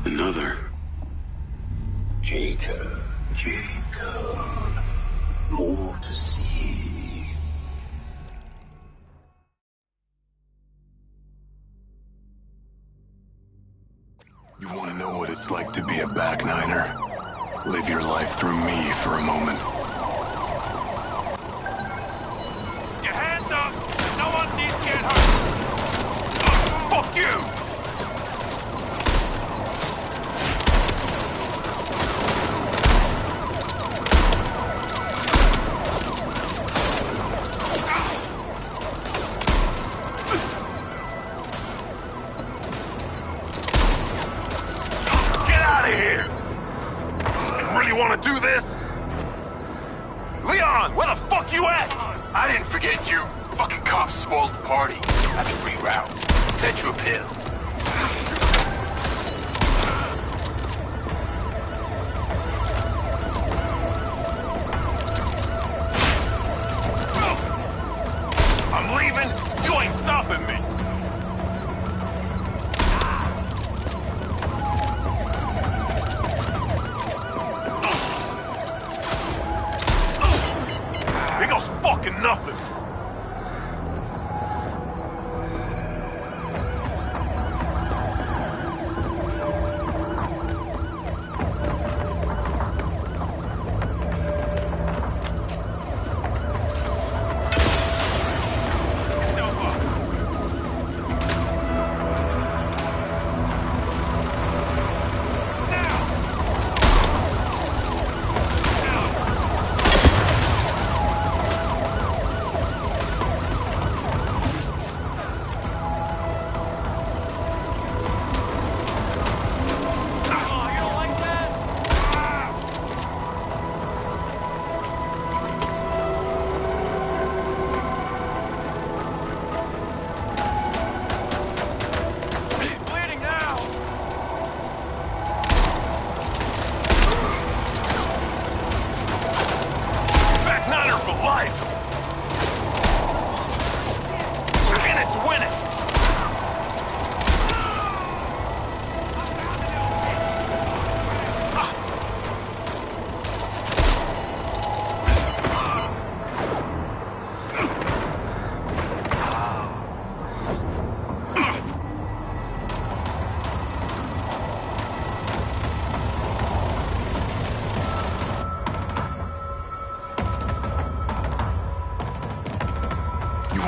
Another. Jacob, more to see. You want to know what it's like to be a back niner? Live your life through me for a moment. Your hands up! No one needs to get hurt! Oh, fuck you! Want to do this? Leon, where the fuck you at? I didn't forget you. Fucking cops spoiled the party. Had to reroute. Sent you a pill. I'm leaving. You ain't stopping me. Nothing.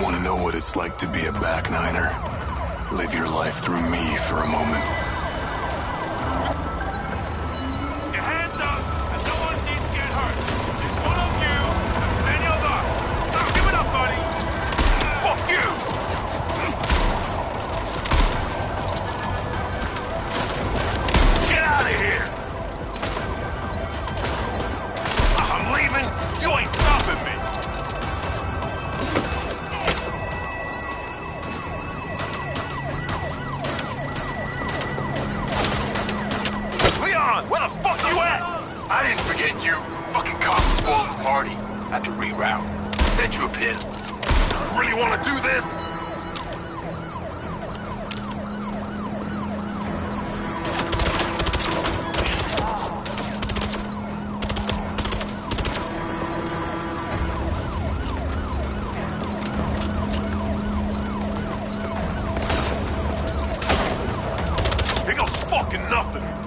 Want to know what it's like to be a back niner? Live your life through me for a moment. Your hands up, and no one needs to get hurt. It's one of you, and many of us. Give it up, buddy. Fuck you! Get out of here! I'm leaving. You ain't stopping me. Where the fuck you at? I didn't forget you. Fucking cops spoiled the party. Had to reroute. Sent you a pill. Really want to do this? Here goes fucking nothing.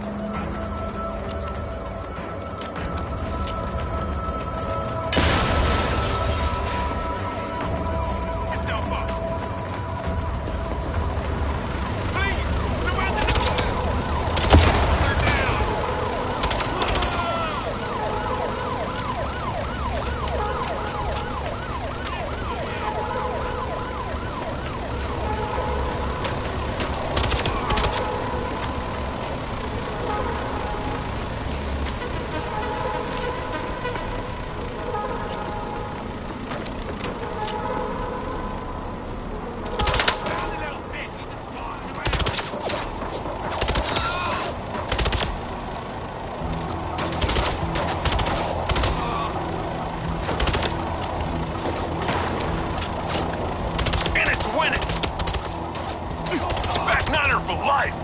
life!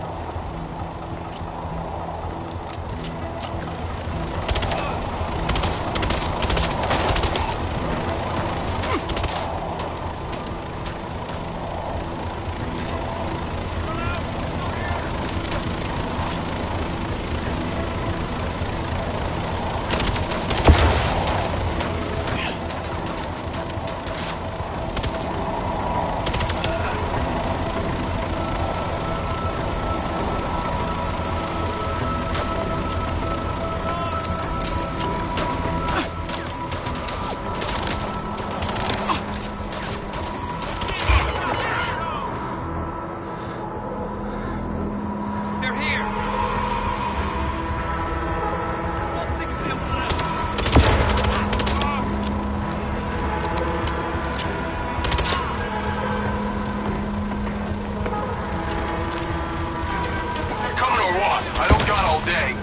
day.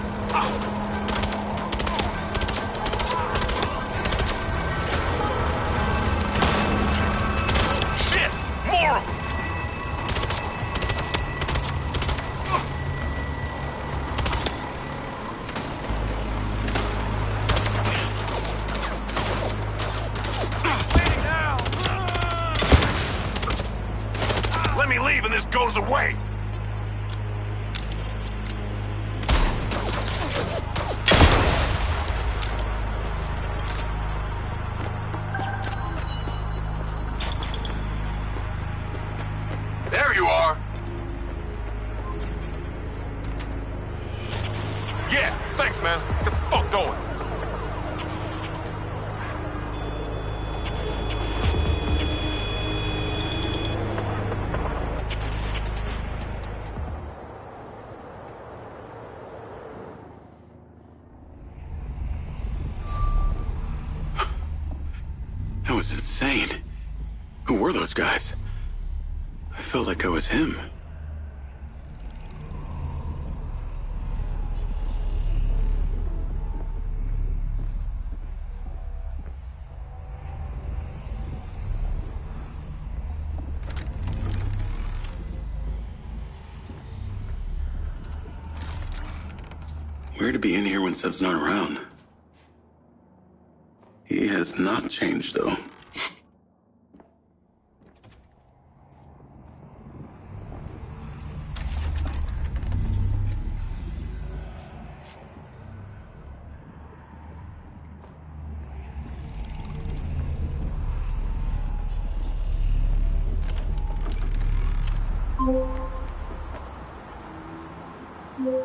Shit! More of them! Let me leave and this goes away! There you are! Yeah, thanks, man. Let's get the fuck going. That was insane. Who were those guys? I felt like I was him. Weird to be in here when Seb's not around. He has not changed, though.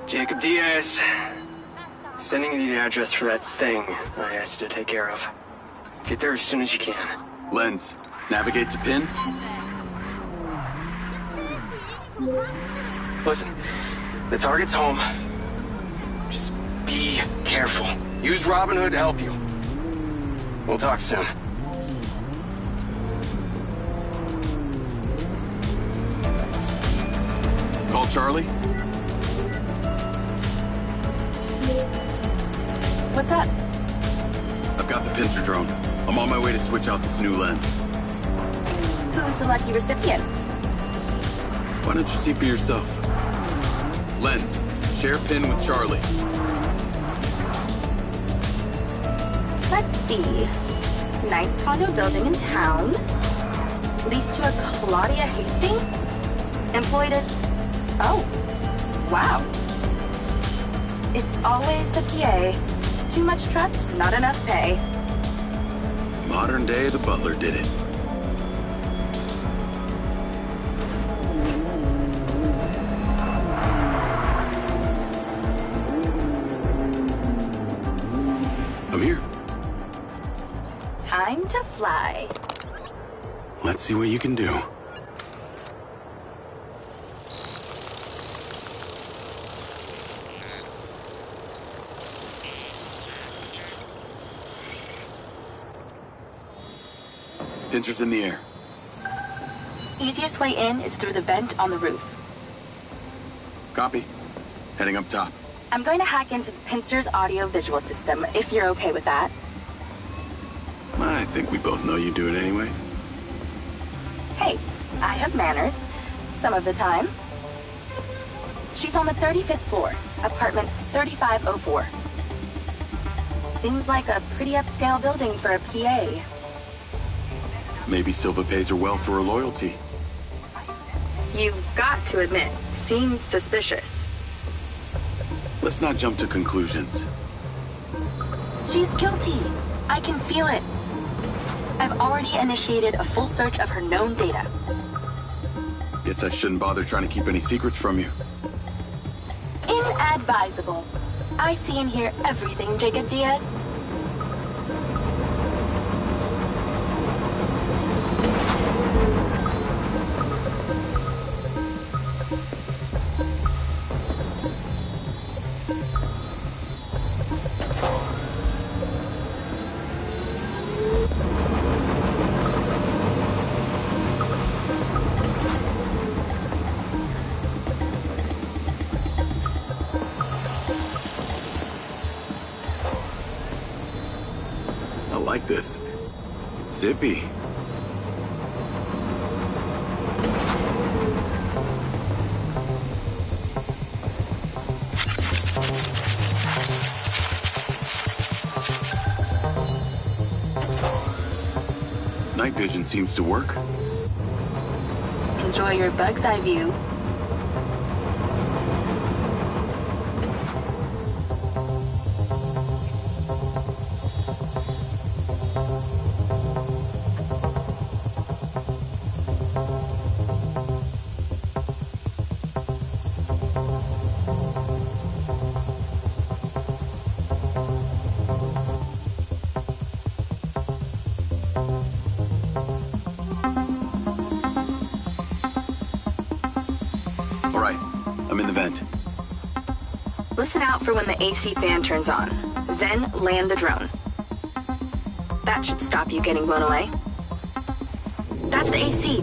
Jacob Diaz. Sending you the address for that thing I asked you to take care of. Get there as soon as you can. Lens, navigate to pin. Listen, the target's home. Just be careful. Use Robin Hood to help you. We'll talk soon. Call Charlie. What's up? I've got the pincer drone. I'm on my way to switch out this new lens. Who's the lucky recipient? Why don't you see for yourself? Lens, share pin with Charlie. Let's see. Nice condo building in town. Leased to a Claudia Hastings? Employed as... Oh. Wow. It's always the PA. Too much trust, not enough pay. Modern day, the butler did it. I'm here. Time to fly. Let's see what you can do. Pincer's in the air. Easiest way in is through the vent on the roof. Copy. Heading up top. I'm going to hack into the Pincer's audio-visual system, if you're okay with that. I think we both know you do it anyway. Hey, I have manners. Some of the time. She's on the 35th floor, apartment 3504. Seems like a pretty upscale building for a PA. Maybe Silva pays her well for her loyalty. You've got to admit, seems suspicious. Let's not jump to conclusions. She's guilty. I can feel it. I've already initiated a full search of her known data. Guess I shouldn't bother trying to keep any secrets from you. Inadvisable. I see and hear everything, Jacob Diaz. like this. It's zippy. Night vision seems to work. Enjoy your bug's eye view. Listen out for when the AC fan turns on. Then land the drone. That should stop you getting blown away. That's the AC.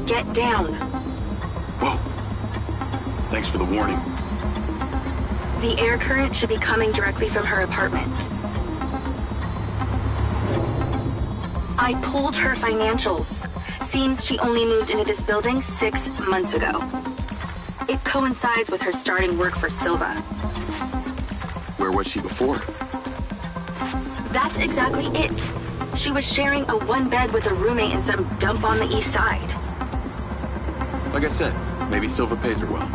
Get down. Whoa. Thanks for the warning. The air current should be coming directly from her apartment. I pulled her financials. Seems she only moved into this building 6 months ago. It coincides with her starting work for Silva. Where was she before? That's exactly it. She was sharing a one bed with a roommate in some dump on the east side. Like I said, maybe Silva pays her well.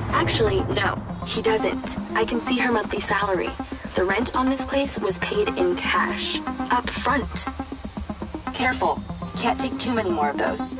Actually, no, he doesn't. I can see her monthly salary. The rent on this place was paid in cash, up front. Careful, can't take too many more of those.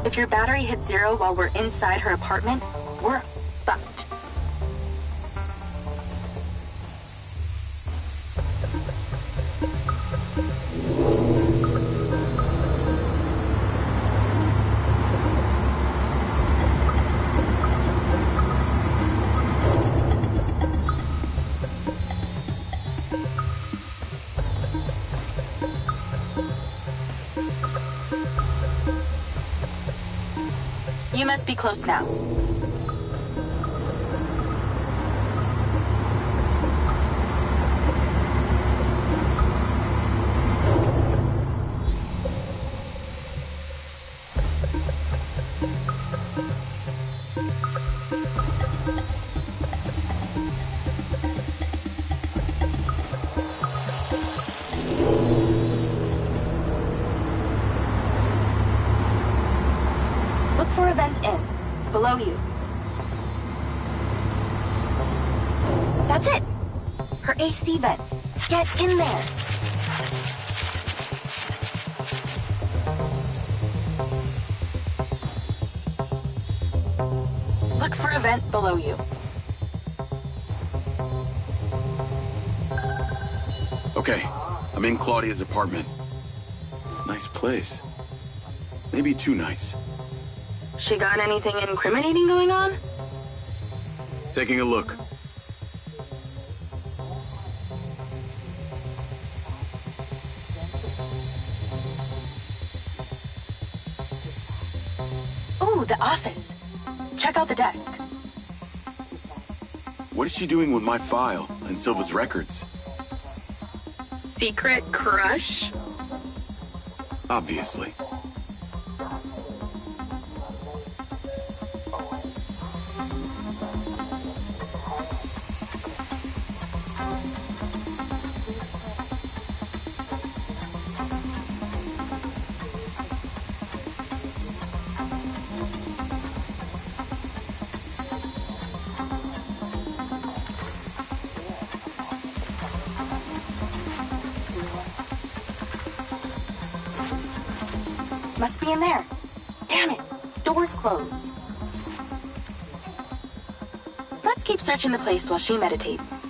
If your battery hits 0 while we're inside her apartment, we're fucked. You must be close now. Look for events in, below you. That's it! Her AC vent. Get in there! Look for a vent below you. Okay, I'm in Claudia's apartment. Nice place. Maybe too nice. She got anything incriminating going on? Taking a look. Ooh, the office. Check out the desk. What is she doing with my file and Silva's records? Secret crush? Obviously. Must be in there. Damn it, door's closed. Let's keep searching the place while she meditates.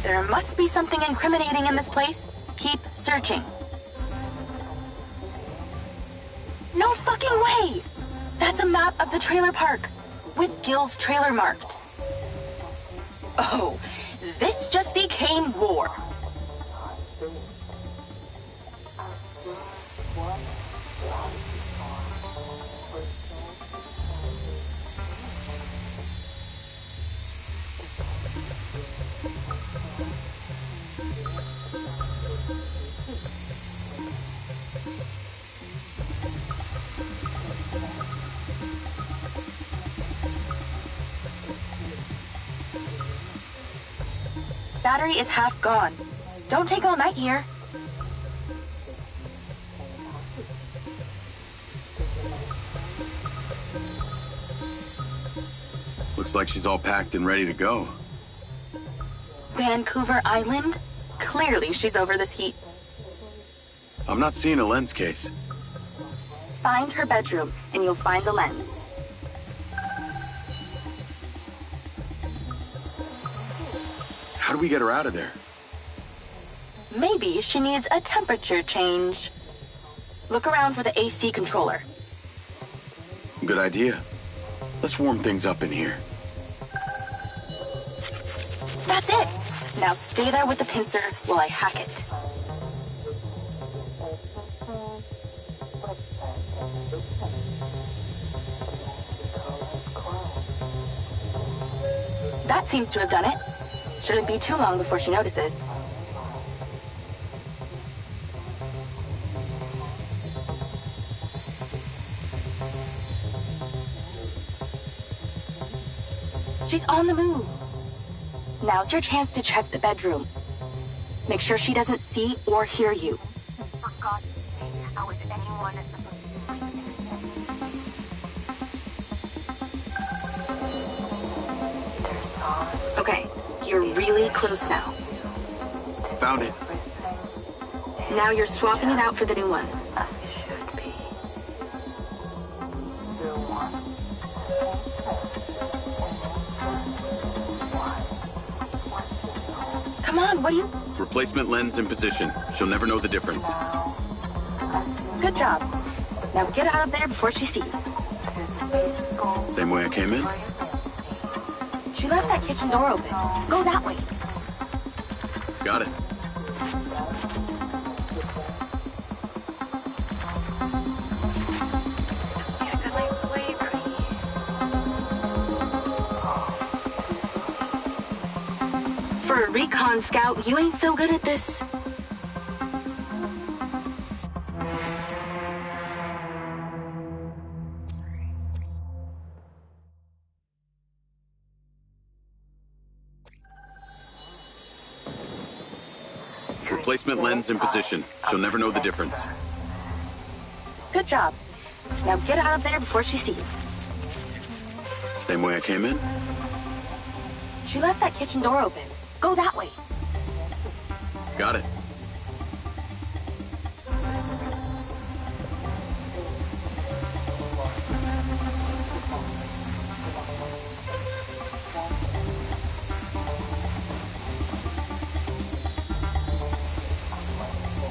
There must be something incriminating in this place. Keep searching. No fucking way! That's a map of the trailer park, with Gil's trailer marked. Oh, this just became war. Battery is half gone. Don't take all night here. Looks like she's all packed and ready to go. Vancouver Island? Clearly she's over this heat. I'm not seeing a lens case. Find her bedroom, and you'll find the lens. How do we get her out of there? Maybe she needs a temperature change. Look around for the AC controller. Good idea. Let's warm things up in here. That's it! Now stay there with the pincer while I hack it. That seems to have done it. Shouldn't be too long before she notices. She's on the move. Now's your chance to check the bedroom. Make sure she doesn't see or hear you. For God's sake, how is anyone Okay, you're really close now. Found it. Now you're swapping it out for the new one. Come on, what do you... Replacement lens in position. She'll never know the difference. Good job. Now get out of there before she sees. Same way I came in? She left that kitchen door open. Go that way. Got it. For a recon scout, you ain't so good at this. Replacement lens in position. She'll never know the difference. Good job. Now get out of there before she sees. Same way I came in? She left that kitchen door open. Go that way. Got it.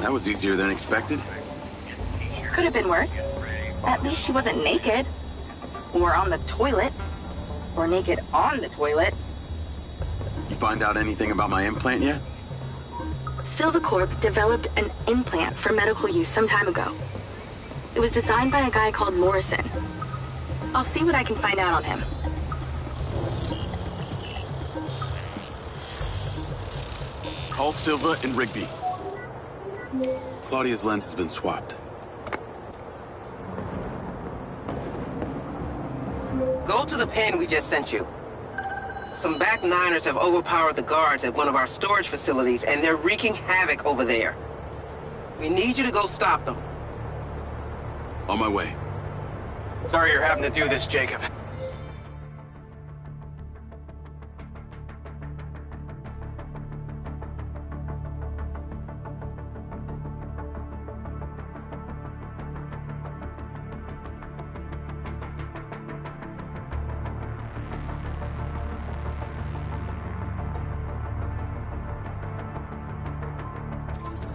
That was easier than expected. Could have been worse. At least she wasn't naked. Or on the toilet. Or naked on the toilet. You find out anything about my implant yet? Silvacorp developed an implant for medical use some time ago. It was designed by a guy called Morrison. I'll see what I can find out on him. Call Silva and Rigby. Claudia's lens has been swapped. Go to the pen we just sent you. Some back niners have overpowered the guards at one of our storage facilities, and they're wreaking havoc over there. We need you to go stop them. On my way. Sorry you're having to do this, Jacob.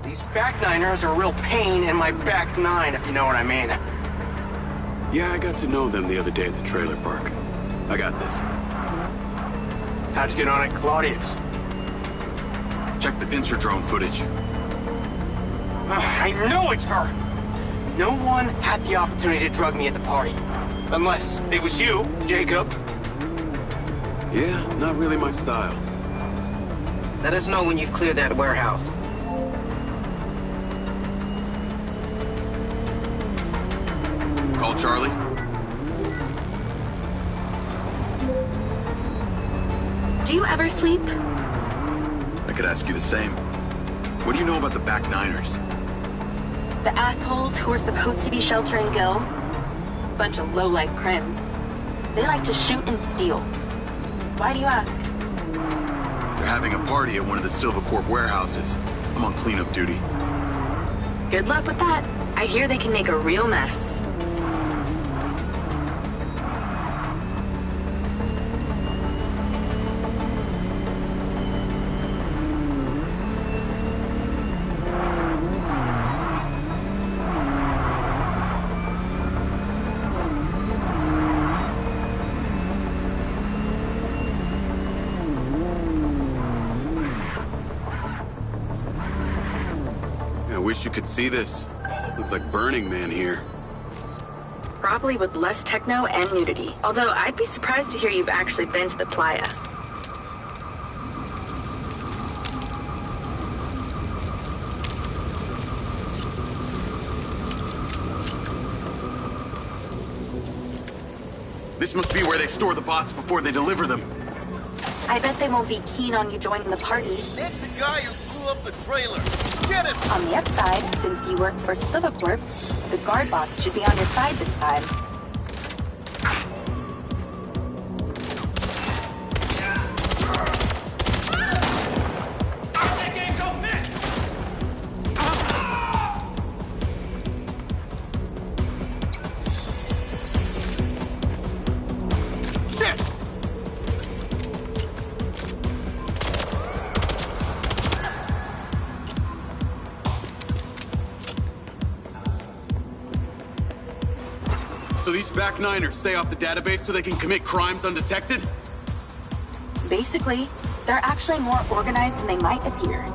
These back niners are a real pain in my back nine, if you know what I mean. Yeah, I got to know them the other day at the trailer park. I got this. How'd you get on at Claudia's? Check the pincer drone footage. I know it's her! No one had the opportunity to drug me at the party. Unless it was you, Jacob. Yeah, not really my style. Let us know when you've cleared that warehouse. Call Charlie. Do you ever sleep? I could ask you the same. What do you know about the back niners? The assholes who were supposed to be sheltering Gil? Bunch of low-life crims. They like to shoot and steal. Why do you ask? They're having a party at one of the Silva Corp warehouses. I'm on cleanup duty. Good luck with that. I hear they can make a real mess. I wish you could see this. Looks like Burning Man here. Probably with less techno and nudity. Although I'd be surprised to hear you've actually been to the playa. This must be where they store the bots before they deliver them. I bet they won't be keen on you joining the party. That's the guy who blew up the trailer. Get him! On the upside, since you work for Silva Corp, the guard bots should be on your side this time. So these back niners stay off the database so they can commit crimes undetected? Basically, they're actually more organized than they might appear.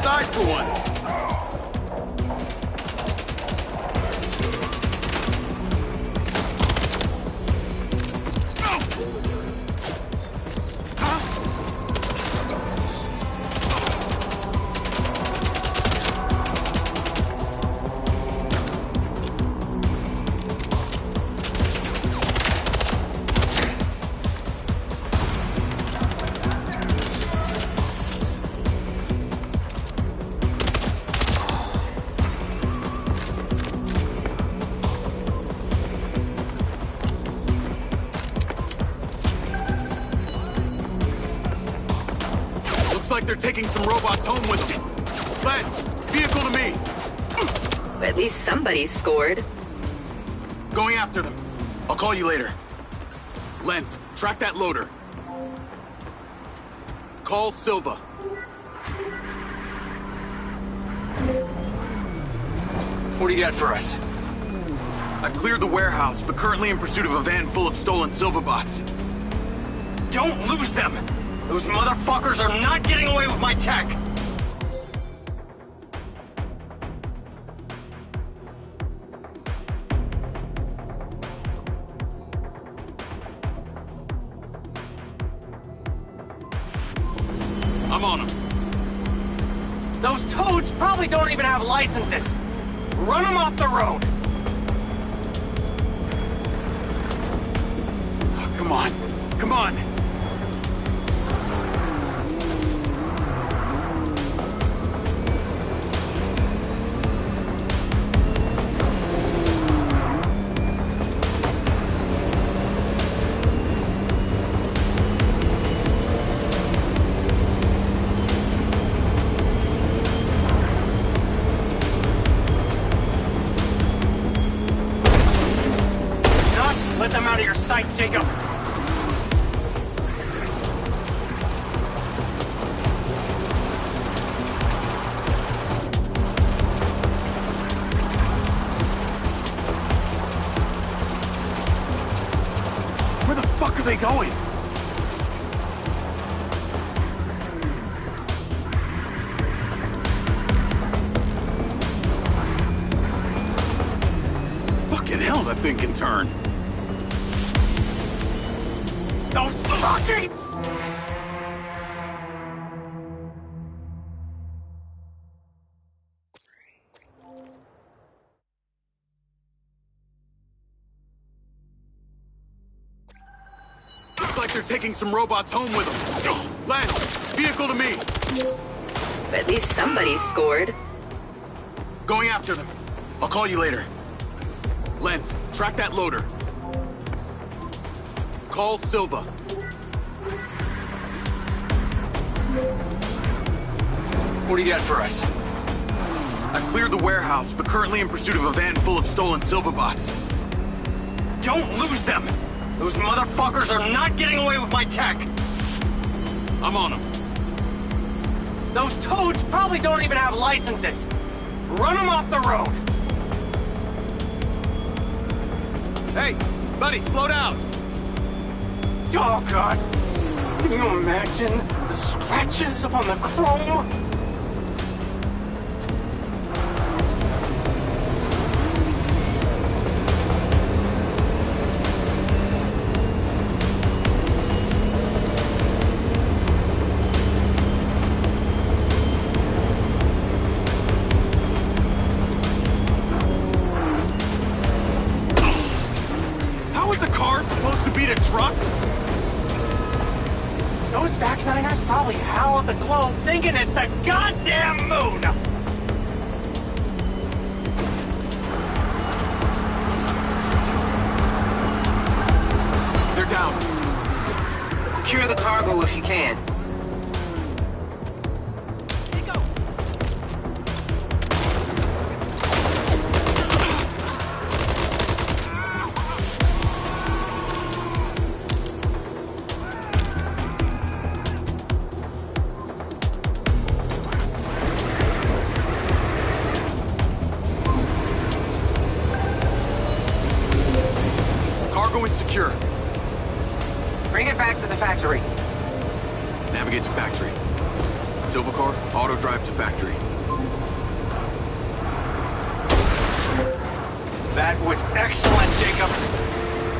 side for once. Looks like they're taking some robots home with them. Lens, vehicle to me. At least somebody's scored. Going after them. I'll call you later. Lens, track that loader. Call Silva. What do you got for us? I've cleared the warehouse, but currently in pursuit of a van full of stolen Silva bots. Don't lose them! Those motherfuckers are not getting away with my tech! I'm on them. Those toads probably don't even have licenses! Run them off the road! Oh, come on. Come on! Let them out of your sight, Jacob! Where the fuck are they going? Fucking hell, that thing can turn. Those fucking... Looks like they're taking some robots home with them. Lens, vehicle to me. At least somebody's scored. Going after them. I'll call you later. Lens, track that loader. Call Silva. What do you got for us? I've cleared the warehouse, but currently in pursuit of a van full of stolen Silva bots. Don't lose them! Those motherfuckers are not getting away with my tech! I'm on them. Those toads probably don't even have licenses! Run them off the road! Hey, buddy, slow down. Oh, God! Can you imagine the scratches upon the chrome? How is a car supposed to beat a truck? Those back-niners probably howl at the globe thinking it's the goddamn moon! They're down. Secure the cargo if you can. Cargo is secure. Bring it back to the factory. Navigate to factory. Silvercar, auto drive to factory. That was excellent, Jacob.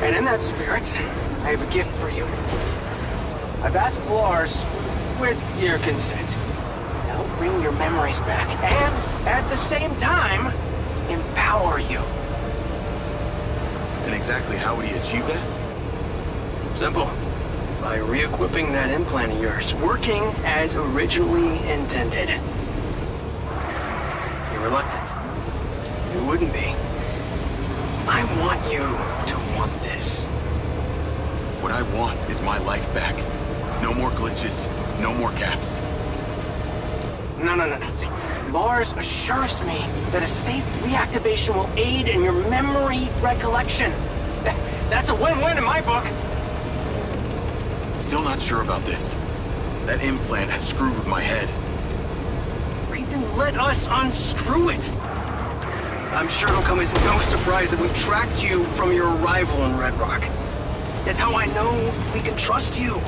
And in that spirit, I have a gift for you. I've asked Lars, with your consent, to help bring your memories back, and at the same time, empower you. And exactly how would he achieve that? Simple. By re-equipping that implant of yours, working as originally intended. You're reluctant. You wouldn't be. I want you to want this. What I want is my life back. No more glitches, no more gaps. No. See, Lars assures me that a safe reactivation will aid in your memory recollection. That's a win-win in my book. Still not sure about this. That implant has screwed with my head. Then let us unscrew it. I'm sure it'll come as no surprise that we tracked you from your arrival in Red Rock. That's how I know we can trust you.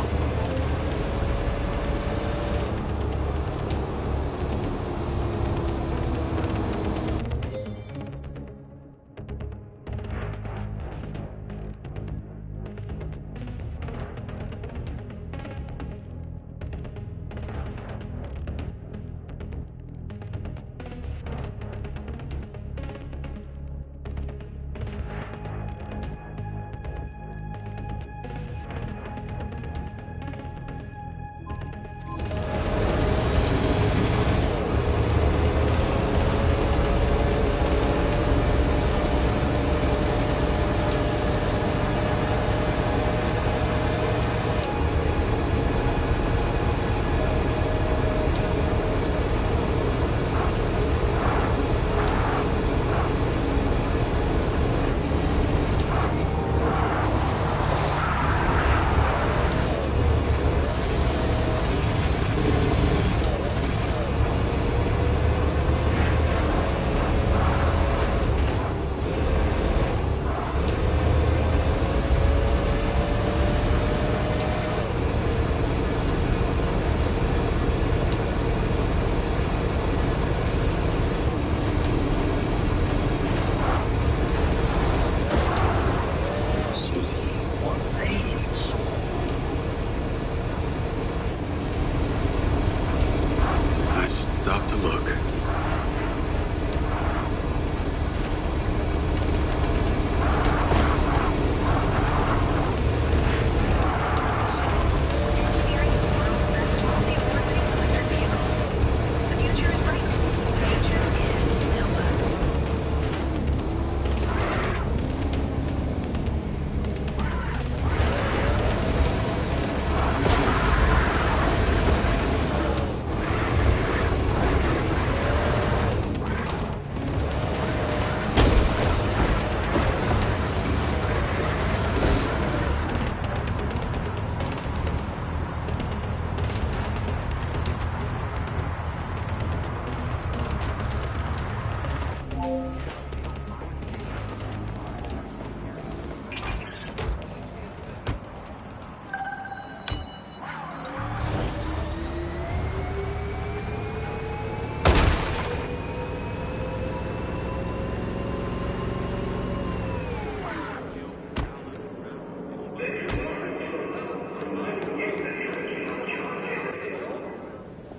Stop to look.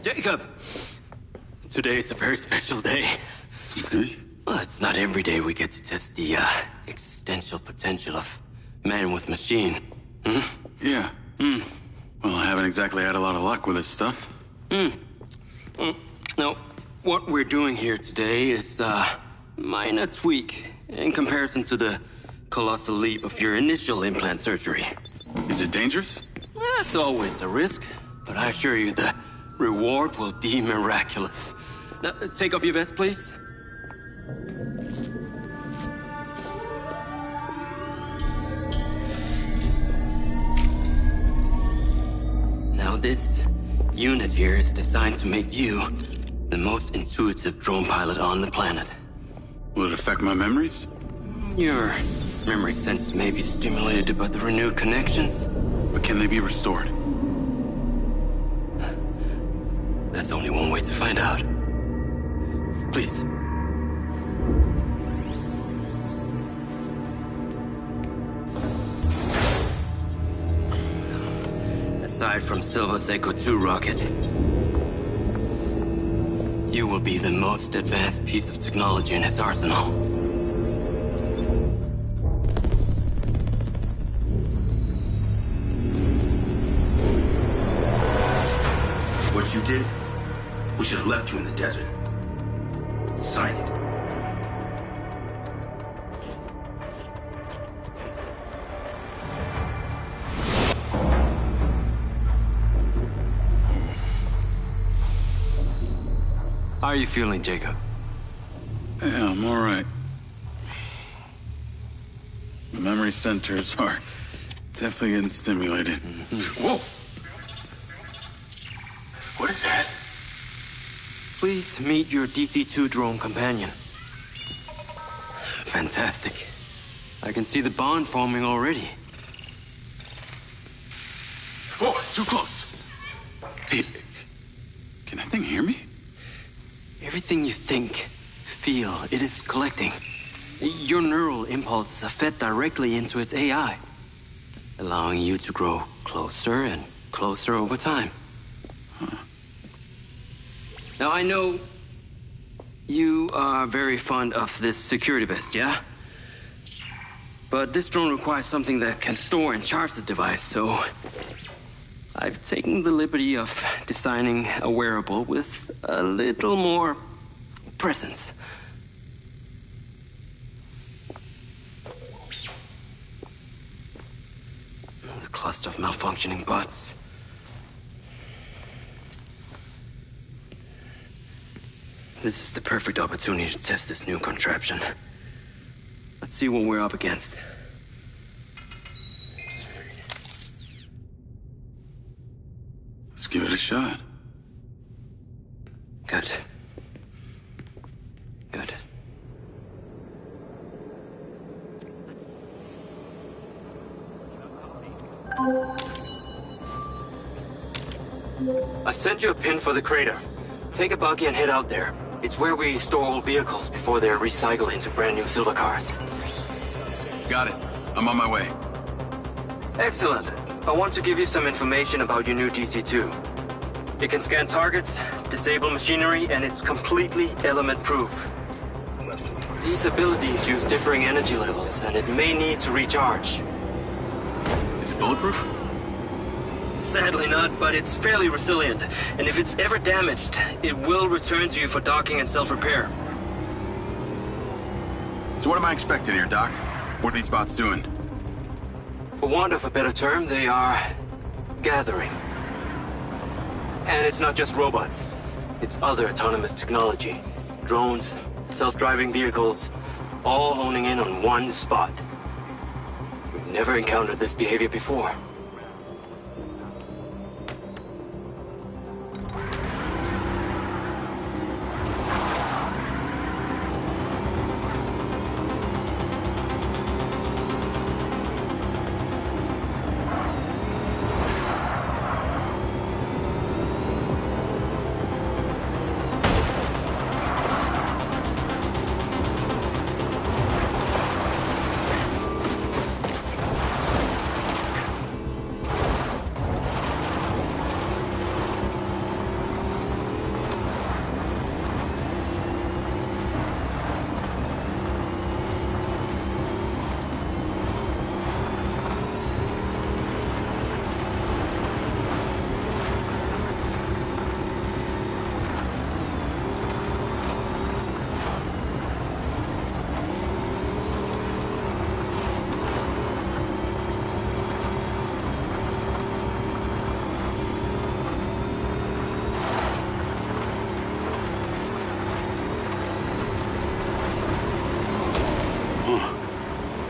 Jacob! Today is a very special day. Okay. Well, it's not every day we get to test the existential potential of man with machine. Hmm? Yeah. Well, I haven't exactly had a lot of luck with this stuff. No, what we're doing here today is a minor tweak in comparison to the colossal leap of your initial implant surgery. Is it dangerous? That's always a risk, but I assure you the reward will be miraculous. Now, take off your vest, please. Now, this unit here is designed to make you the most intuitive drone pilot on the planet. Will it affect my memories? Your memory sense may be stimulated by the renewed connections. But can they be restored? There's only one way to find out. Please. Aside from Silva's Echo 2 rocket, you will be the most advanced piece of technology in his arsenal. What you did, we should have left you in the desert. Sign it. How are you feeling, Jacob? Yeah, I'm all right. The memory centers are definitely getting stimulated. Whoa! What is that? Please meet your DC-2 drone companion. Fantastic. I can see the bond forming already. Whoa, too close. Hey, can that thing hear me? Everything you think, feel, it is collecting. Your neural impulses are fed directly into its AI, allowing you to grow closer and closer over time. Now, I know you are very fond of this security vest, yeah? But this drone requires something that can store and charge the device, so I've taken the liberty of designing a wearable with a little more presence. A cluster of malfunctioning bots. This is the perfect opportunity to test this new contraption. Let's see what we're up against. Let's give it a shot. Good. Good. I sent you a pin for the crater. Take a buggy and head out there. It's where we store old vehicles before they're recycled into brand new silver cars. Got it. I'm on my way. Excellent. I want to give you some information about your new DC-2. It can scan targets, disable machinery, and it's completely element-proof. These abilities use differing energy levels, and it may need to recharge. Is it bulletproof? Sadly not, but it's fairly resilient, and if it's ever damaged, it will return to you for docking and self-repair. So what am I expecting here, Doc? What are these bots doing? For want of a better term, they are gathering. And it's not just robots. It's other autonomous technology. Drones, self-driving vehicles, all honing in on one spot. We've never encountered this behavior before.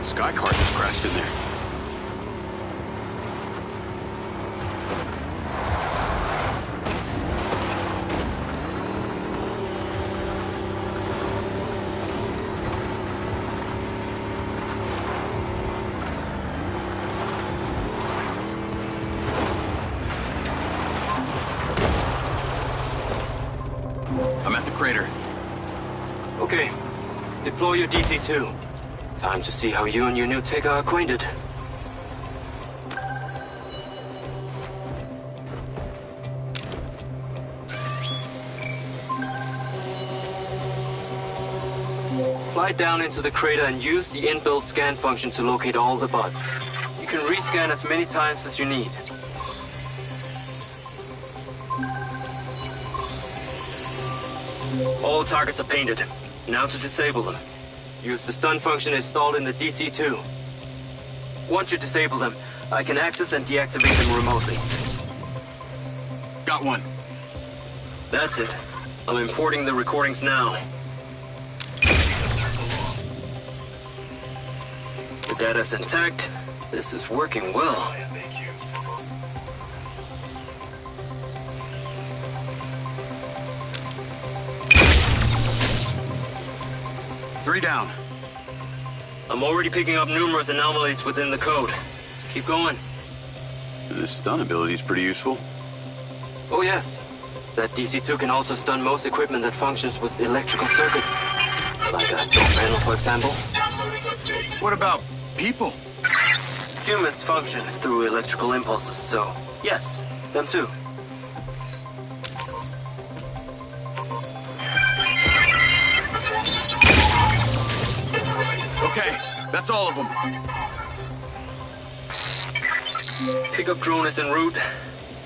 Sky car just crashed in there. Deploy your DC-2. Time to see how you and your new tech are acquainted. Fly down into the crater and use the inbuilt scan function to locate all the bots. You can rescan as many times as you need. All targets are painted. Now to disable them. Use the stun function installed in the DC-2. Once you disable them, I can access and deactivate them remotely. Got one. That's it. I'm importing the recordings now. The data's intact. This is working well. Three down. I'm already picking up numerous anomalies within the code. Keep going. This stun ability is pretty useful. Oh yes. That DC-2 can also stun most equipment that functions with electrical circuits. Like a door panel, for example. What about people? Humans function through electrical impulses, so yes, them too. Okay, that's all of them. Pickup drone is en route.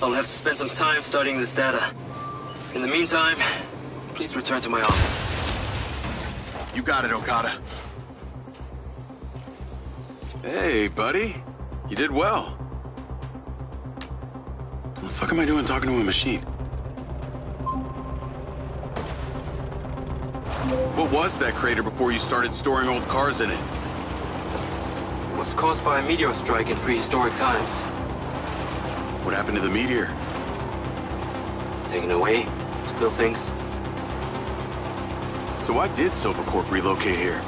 I'll have to spend some time studying this data. In the meantime, please return to my office. You got it, Okada. Hey, buddy. You did well. What the fuck am I doing talking to a machine? What was that crater before you started storing old cars in it? It was caused by a meteor strike in prehistoric times. What happened to the meteor? Taken away, spill things. So why did Silvercorp relocate here?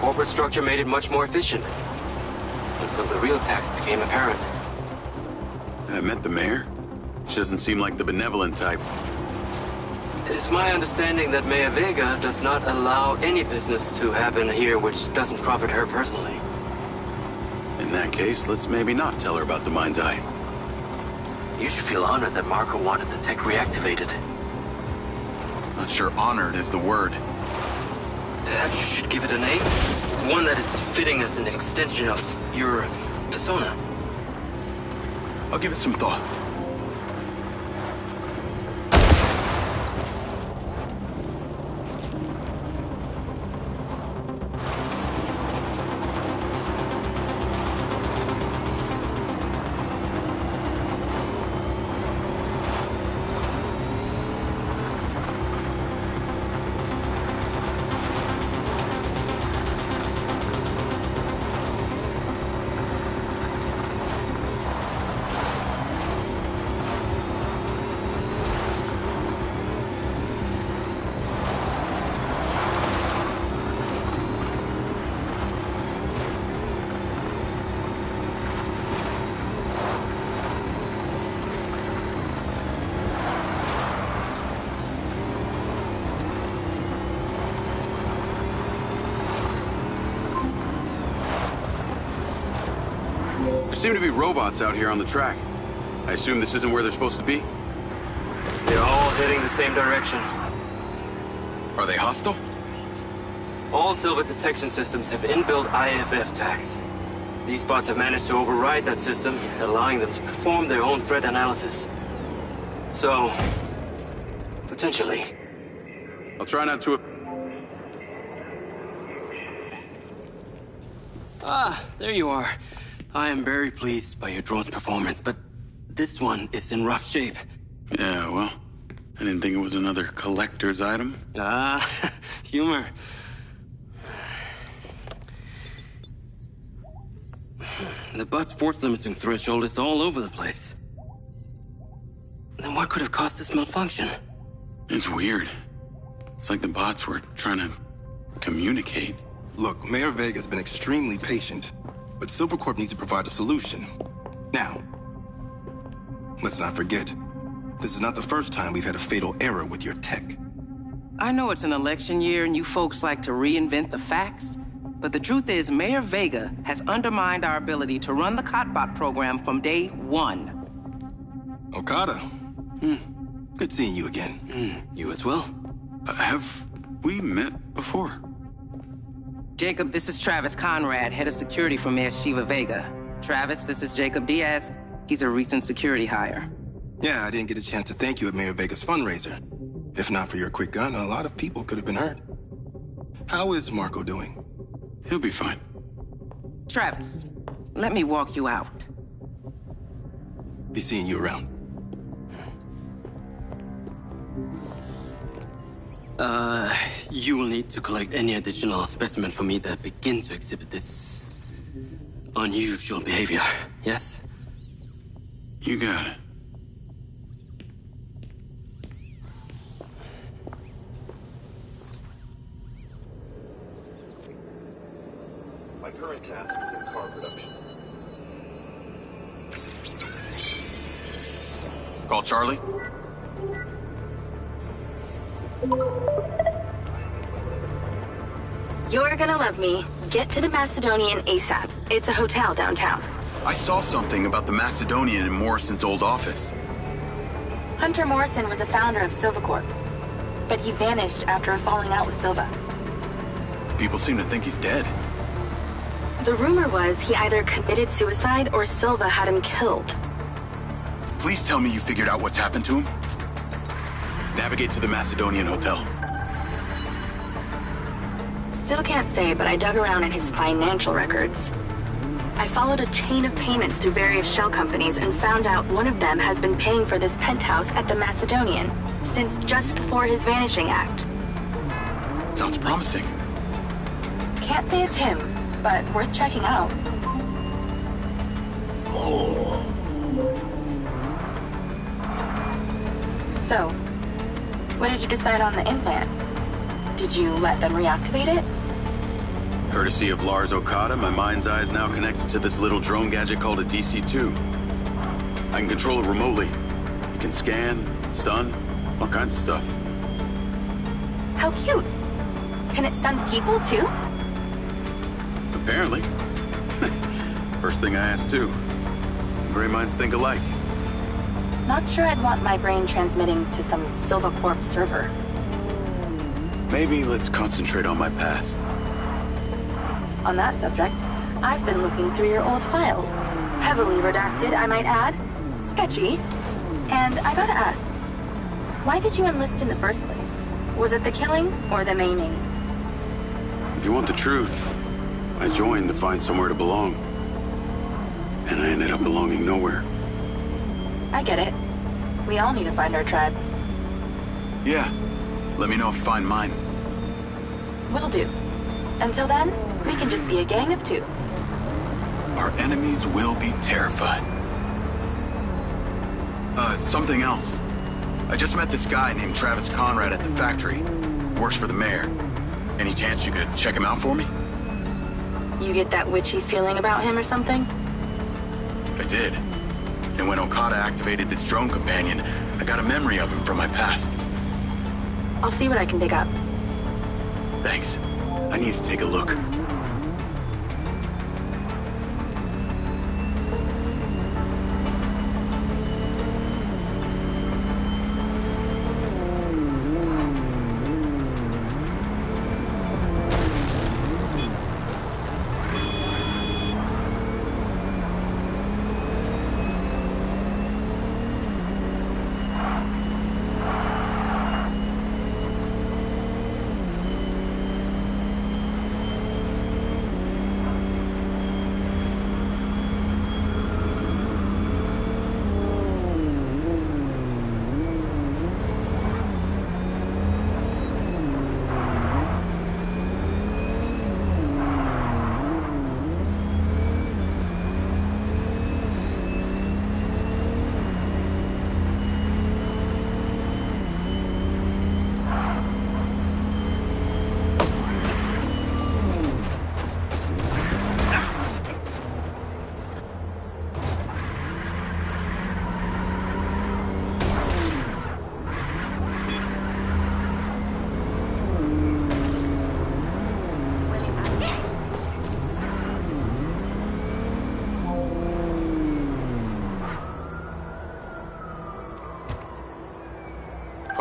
Corporate structure made it much more efficient. Until the real tax became apparent. I met the mayor. She doesn't seem like the benevolent type. It is my understanding that Mayor Vega does not allow any business to happen here which doesn't profit her personally. In that case, let's maybe not tell her about the Mindseye. You should feel honored that Marco wanted the tech reactivated. Not sure honored is the word. Perhaps you should give it a name? One that is fitting as an extension of your persona. I'll give it some thought. There seem to be robots out here on the track. I assume this isn't where they're supposed to be? They're all heading the same direction. Are they hostile? All Silver detection systems have inbuilt IFF tags. These bots have managed to override that system, allowing them to perform their own threat analysis. So, potentially. I'll try not to... Ah, there you are. I am very pleased by your drone's performance, but this one is in rough shape. Yeah, well, I didn't think it was another collector's item. Ah, humor. The bot's force limiting threshold is all over the place. Then what could have caused this malfunction? It's weird. It's like the bots were trying to communicate. Look, Mayor Vega's been extremely patient, but Silvercorp needs to provide a solution. Now, let's not forget, this is not the first time we've had a fatal error with your tech. I know it's an election year and you folks like to reinvent the facts, but the truth is Mayor Vega has undermined our ability to run the Cotbot program from day one. Okada. Good seeing you again. You as well. Have we met before? Jacob, this is Travis Conrad, head of security for Mayor Shiva Vega. Travis, this is Jacob Diaz. He's a recent security hire. Yeah, I didn't get a chance to thank you at Mayor Vega's fundraiser. If not for your quick gun, a lot of people could have been hurt. How is Marco doing? He'll be fine. Travis, let me walk you out. Be seeing you around. You will need to collect any additional specimen for me that begin to exhibit this unusual behavior, yes? You got it. My current task is in car production. Call Charlie. You're gonna love me. Get to the Macedonian ASAP. It's a hotel downtown. I saw something about the Macedonian in Morrison's old office. Hunter Morrison was a founder of Silvacorp, but he vanished after a falling out with Silva. People seem to think he's dead. The rumor was he either committed suicide or Silva had him killed. Please tell me you figured out what's happened to him. Navigate to the Macedonian Hotel. Still can't say, but I dug around in his financial records. I followed a chain of payments through various shell companies and found out one of them has been paying for this penthouse at the Macedonian since just before his vanishing act. Sounds promising. Can't say it's him, but worth checking out. So, what did you decide on the implant? Did you let them reactivate it? Courtesy of Lars Okada, my Mindseye is now connected to this little drone gadget called a DC-2. I can control it remotely. It can scan, stun, all kinds of stuff. How cute! Can it stun people, too? Apparently. First thing I asked, too. Gray minds think alike. Not sure I'd want my brain transmitting to some Silvacorp server. Maybe let's concentrate on my past. On that subject, I've been looking through your old files. Heavily redacted, I might add. Sketchy. And I gotta ask, why did you enlist in the first place? Was it the killing or the maiming? If you want the truth, I joined to find somewhere to belong. And I ended up belonging nowhere. I get it. We all need to find our tribe. Yeah. Let me know if you find mine. Will do. Until then, we can just be a gang of two. Our enemies will be terrified. Something else. I just met this guy named Travis Conrad at the factory. Works for the mayor. Any chance you could check him out for me? You get that witchy feeling about him or something? I did. And when Okada activated this drone companion, I got a memory of him from my past. I'll see what I can dig up. Thanks. I need to take a look.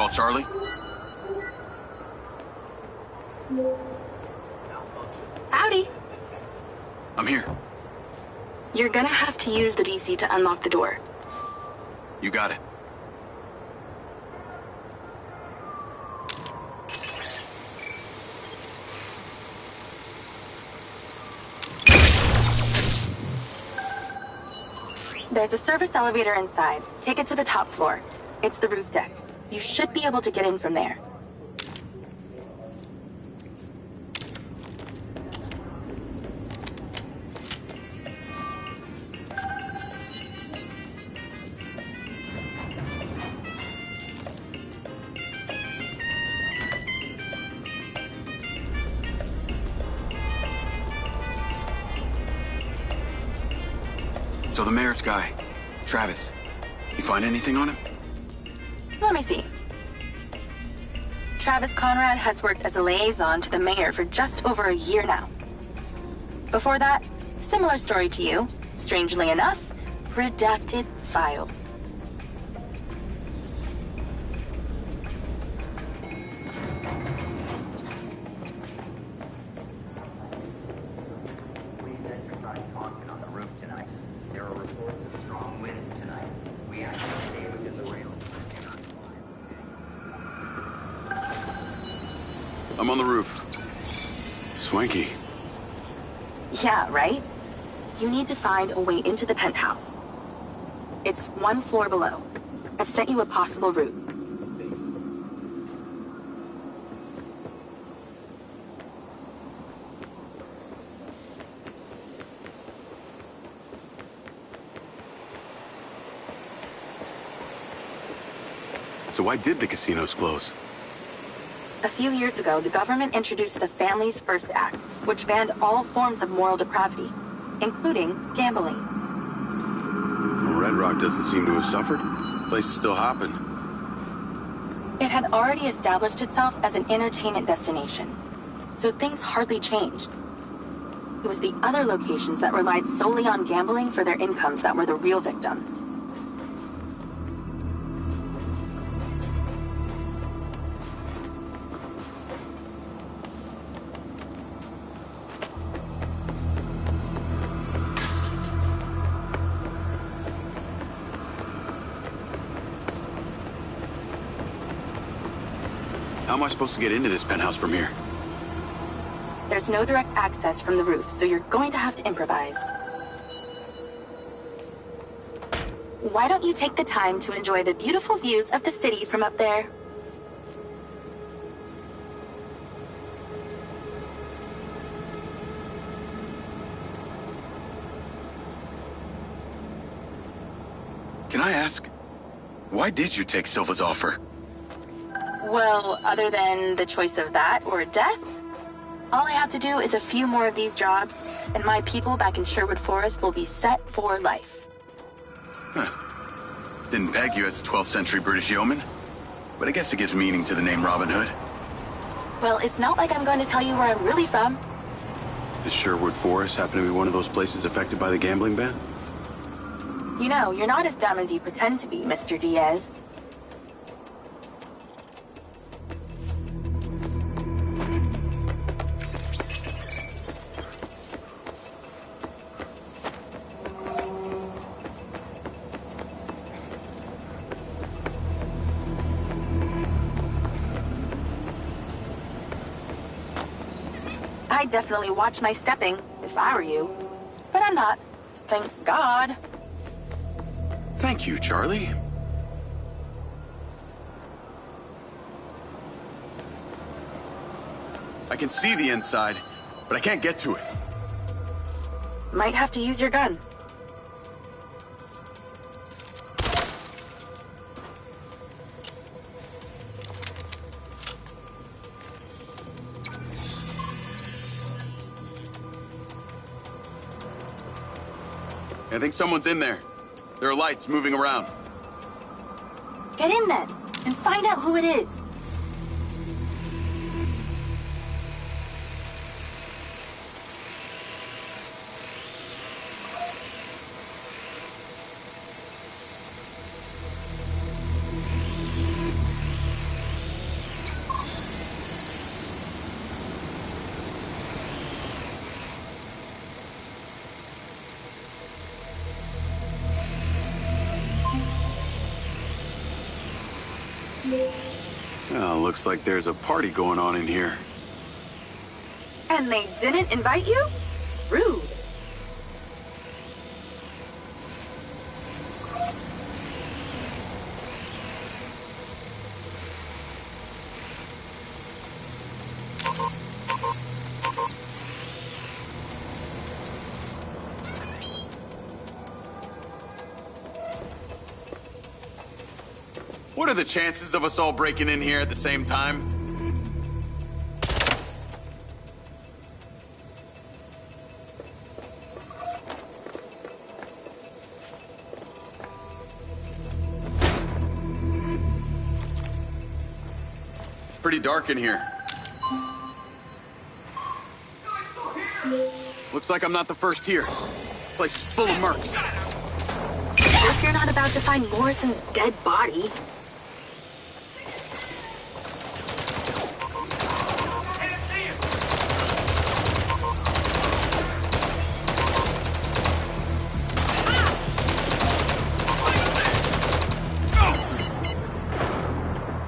call, Charlie. Howdy. I'm here. You're gonna have to use the DC to unlock the door. You got it. There's a service elevator inside. Take it to the top floor. It's the roof deck. You should be able to get in from there. So the mayor's guy, Travis, you find anything on him? Let me see. Travis Conrad has worked as a liaison to the mayor for just over a year now. Before that, similar story to you. Strangely enough, redacted files. I'm on the roof. Swanky. Yeah, right? You need to find a way into the penthouse. It's one floor below. I've sent you a possible route. So why did the casinos close? A few years ago, the government introduced the Families First Act, which banned all forms of moral depravity, including gambling. Well, Red Rock doesn't seem to have suffered. Places still happen. It had already established itself as an entertainment destination, so things hardly changed. It was the other locations that relied solely on gambling for their incomes that were the real victims. How am I supposed to get into this penthouse from here? There's no direct access from the roof, so you're going to have to improvise. Why don't you take the time to enjoy the beautiful views of the city from up there? Can I ask, why did you take Silva's offer? Well, other than the choice of that or death, all I have to do is a few more of these jobs, and my people back in Sherwood Forest will be set for life. Huh. Didn't peg you as a 12th century British yeoman, but I guess it gives meaning to the name Robin Hood. Well, it's not like I'm going to tell you where I'm really from. Does Sherwood Forest happen to be one of those places affected by the gambling ban? You know, you're not as dumb as you pretend to be, Mr. Diaz. I'd definitely watch my stepping, if I were you. But I'm not. Thank God. Thank you, Charlie. I can see the inside, but I can't get to it. Might have to use your gun. I think someone's in there. There are lights moving around. Get in then, and find out who it is. Well, looks like there's a party going on in here. And they didn't invite you? Rude. What are the chances of us all breaking in here at the same time? It's pretty dark in here. Looks like I'm not the first here. This place is full of mercs. Hope you're not about to find Morrison's dead body.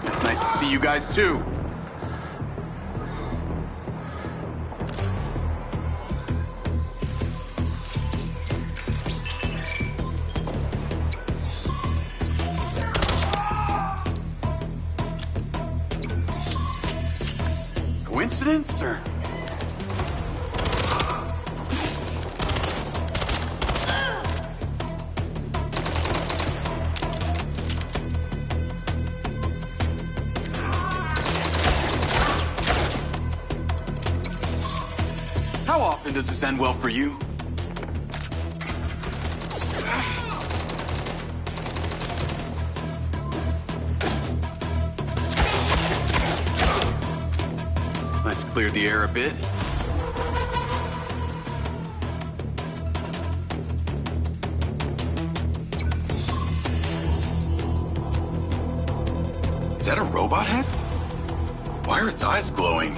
It's nice to see you guys too. Coincidence, or? How often does this end well for you? Let's clear the air a bit. Is that a robot head? Why are its eyes glowing?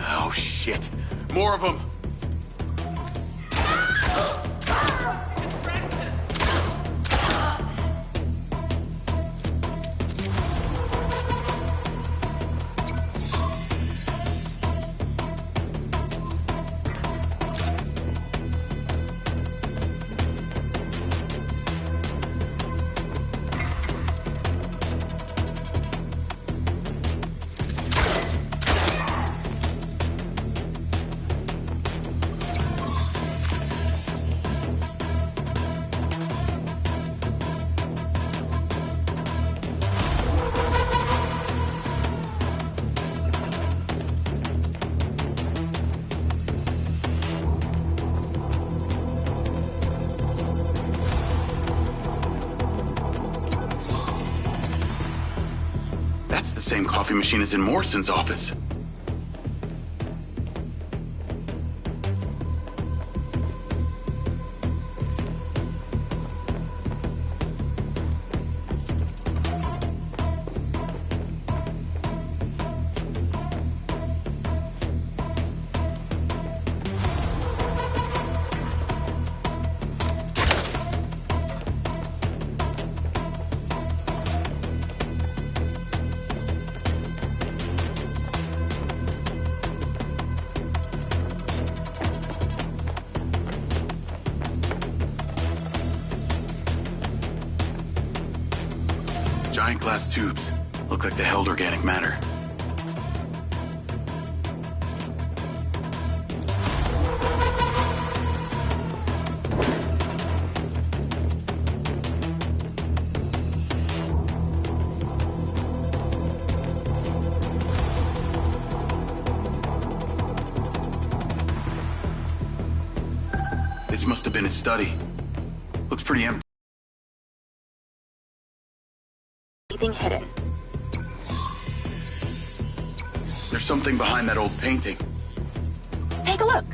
Oh, shit. More of them. That's the same coffee machine as in Morrison's office. Giant glass tubes. Look like they held organic matter. This must have been his study. Looks pretty empty. Anything hidden. There's something behind that old painting. Take a look.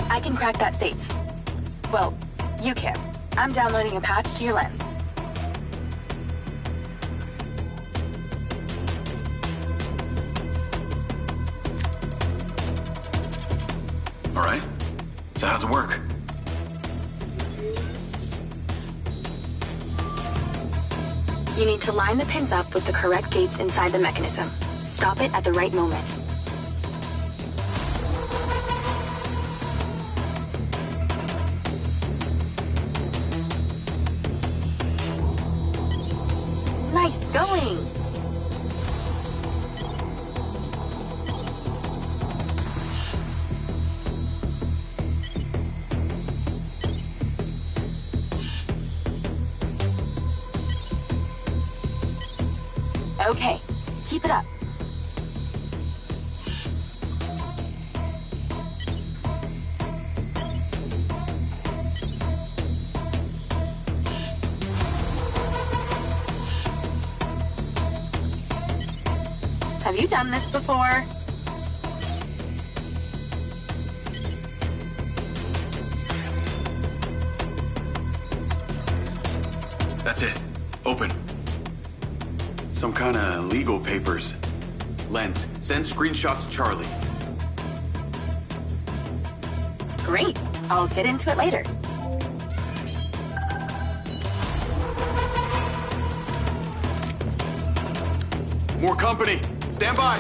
I can crack that safe. Well, You can. I'm downloading a patch to your lens. All right. So how's it work? You need to line the pins up with the correct gates inside the mechanism. Stop it at the right moment. Nice going! Okay, keep it up. Have you done this before? That's it. Open. Some kind of legal papers. Lens, send screenshot to Charlie. Great. I'll get into it later. More company. Stand by.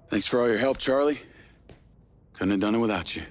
Thanks for all your help, Charlie. Couldn't have done it without you.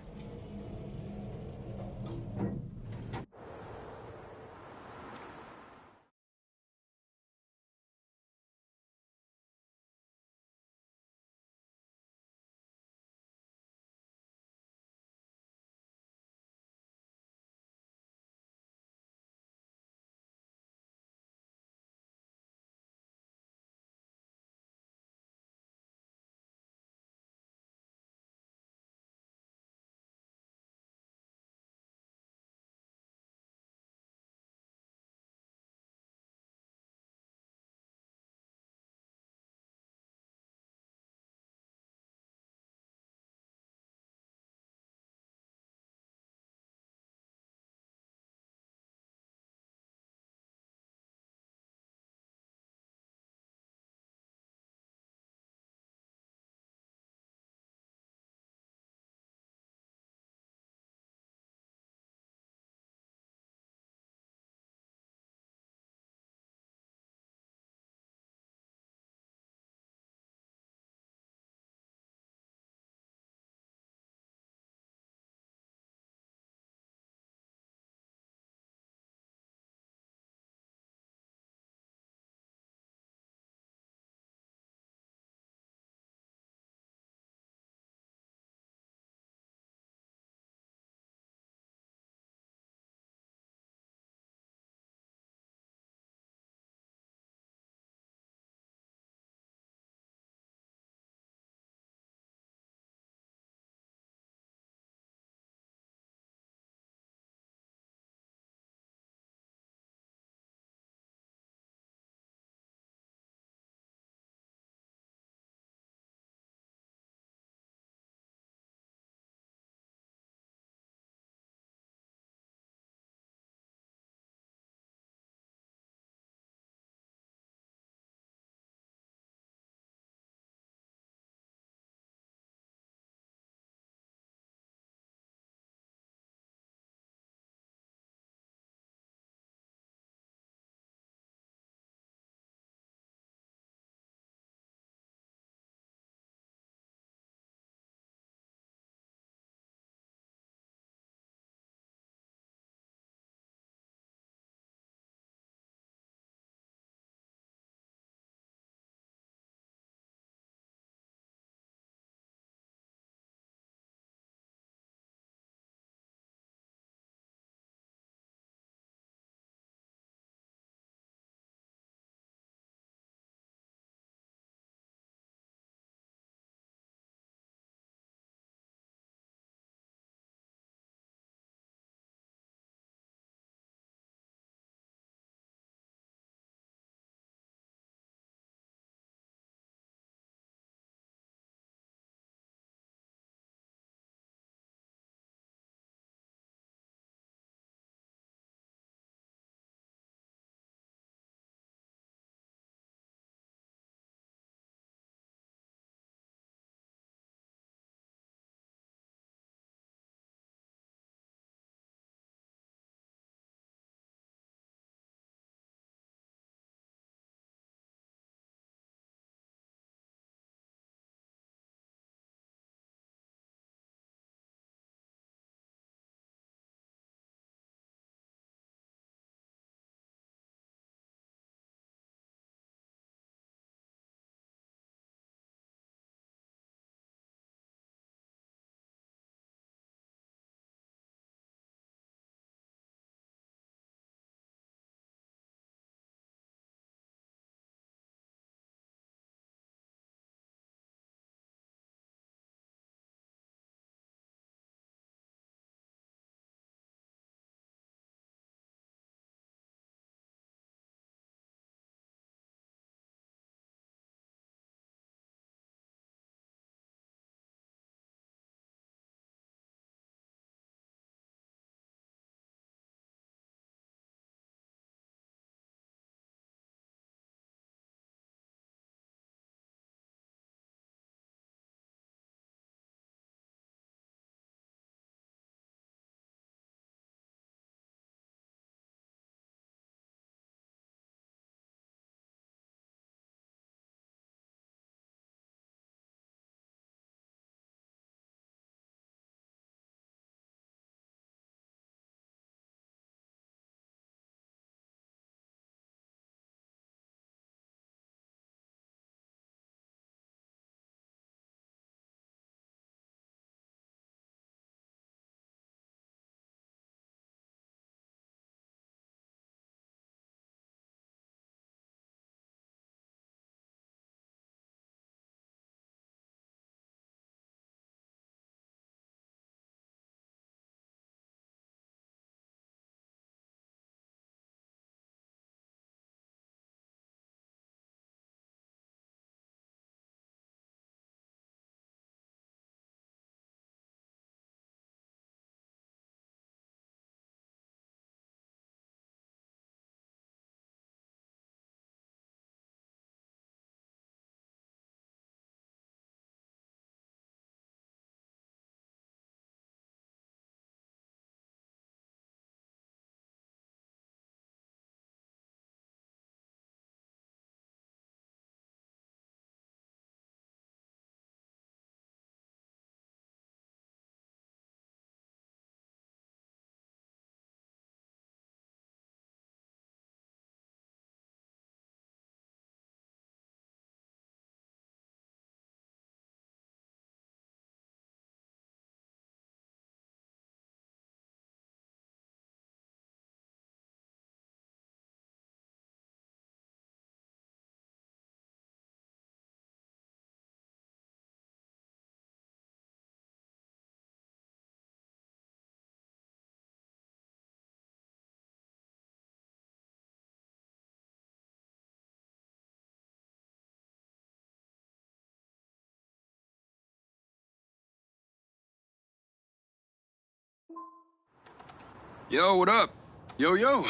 Yo, what up? Yo, yo.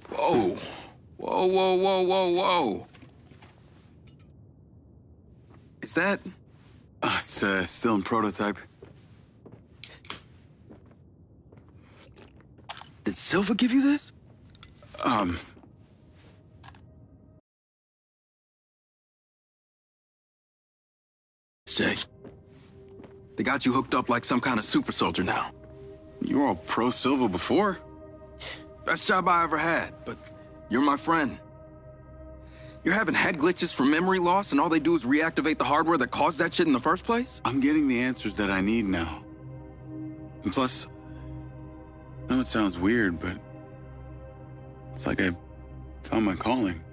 Whoa. Whoa, whoa, whoa, whoa, whoa. Is that... It's still in prototype. Did Silva give you this? Jake. They got you hooked up like some kind of super soldier now. You were all pro-Silva before? Best job I ever had, but you're my friend. You're having head glitches from memory loss, and all they do is reactivate the hardware that caused that shit in the first place? I'm getting the answers that I need now. And plus, I know it sounds weird, but it's like I found my calling.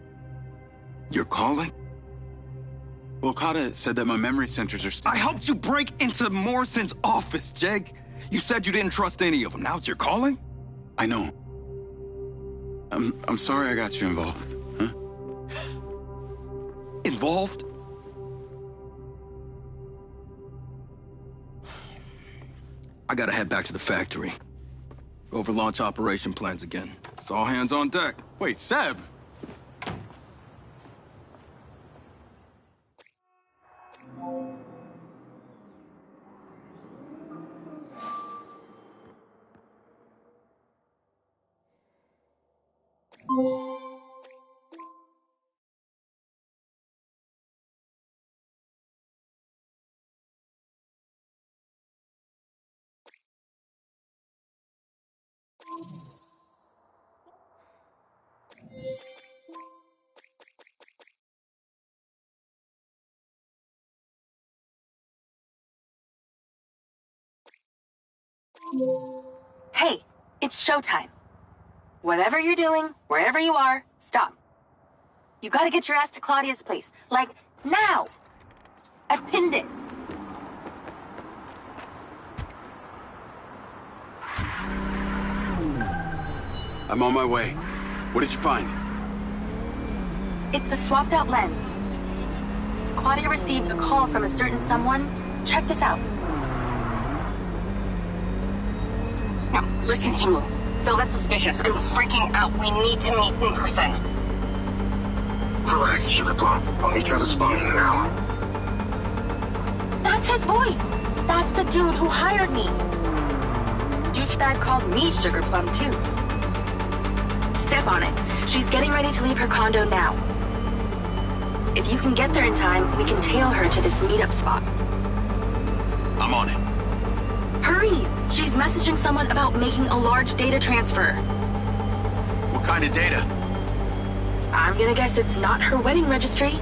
Your calling? Well, Okada said that my memory centers are... I helped you break into Morrison's office, Jake. You said you didn't trust any of them. Now it's your calling? I know. I'm sorry I got you involved, huh? Involved? I gotta head back to the factory. Go over launch operation plans again. It's all hands on deck. Wait, Seb! Hey, it's showtime. Whatever you're doing, wherever you are, stop. You gotta get your ass to Claudia's place. Like, now! I've pinned it. I'm on my way. What did you find? It's the swapped out lens. Claudia received a call from a certain someone. Check this out. Now, listen to me. Silva's suspicious. I'm freaking out. We need to meet in person. Relax, Sugar Plum. I'll meet you at the spot in an hour. That's his voice. That's the dude who hired me. Douchebag called me Sugar Plum, too. Step on it. She's getting ready to leave her condo now. If you can get there in time, we can tail her to this meetup spot. I'm on it. Hurry! She's messaging someone about making a large data transfer. What kind of data? I'm gonna guess it's not her wedding registry.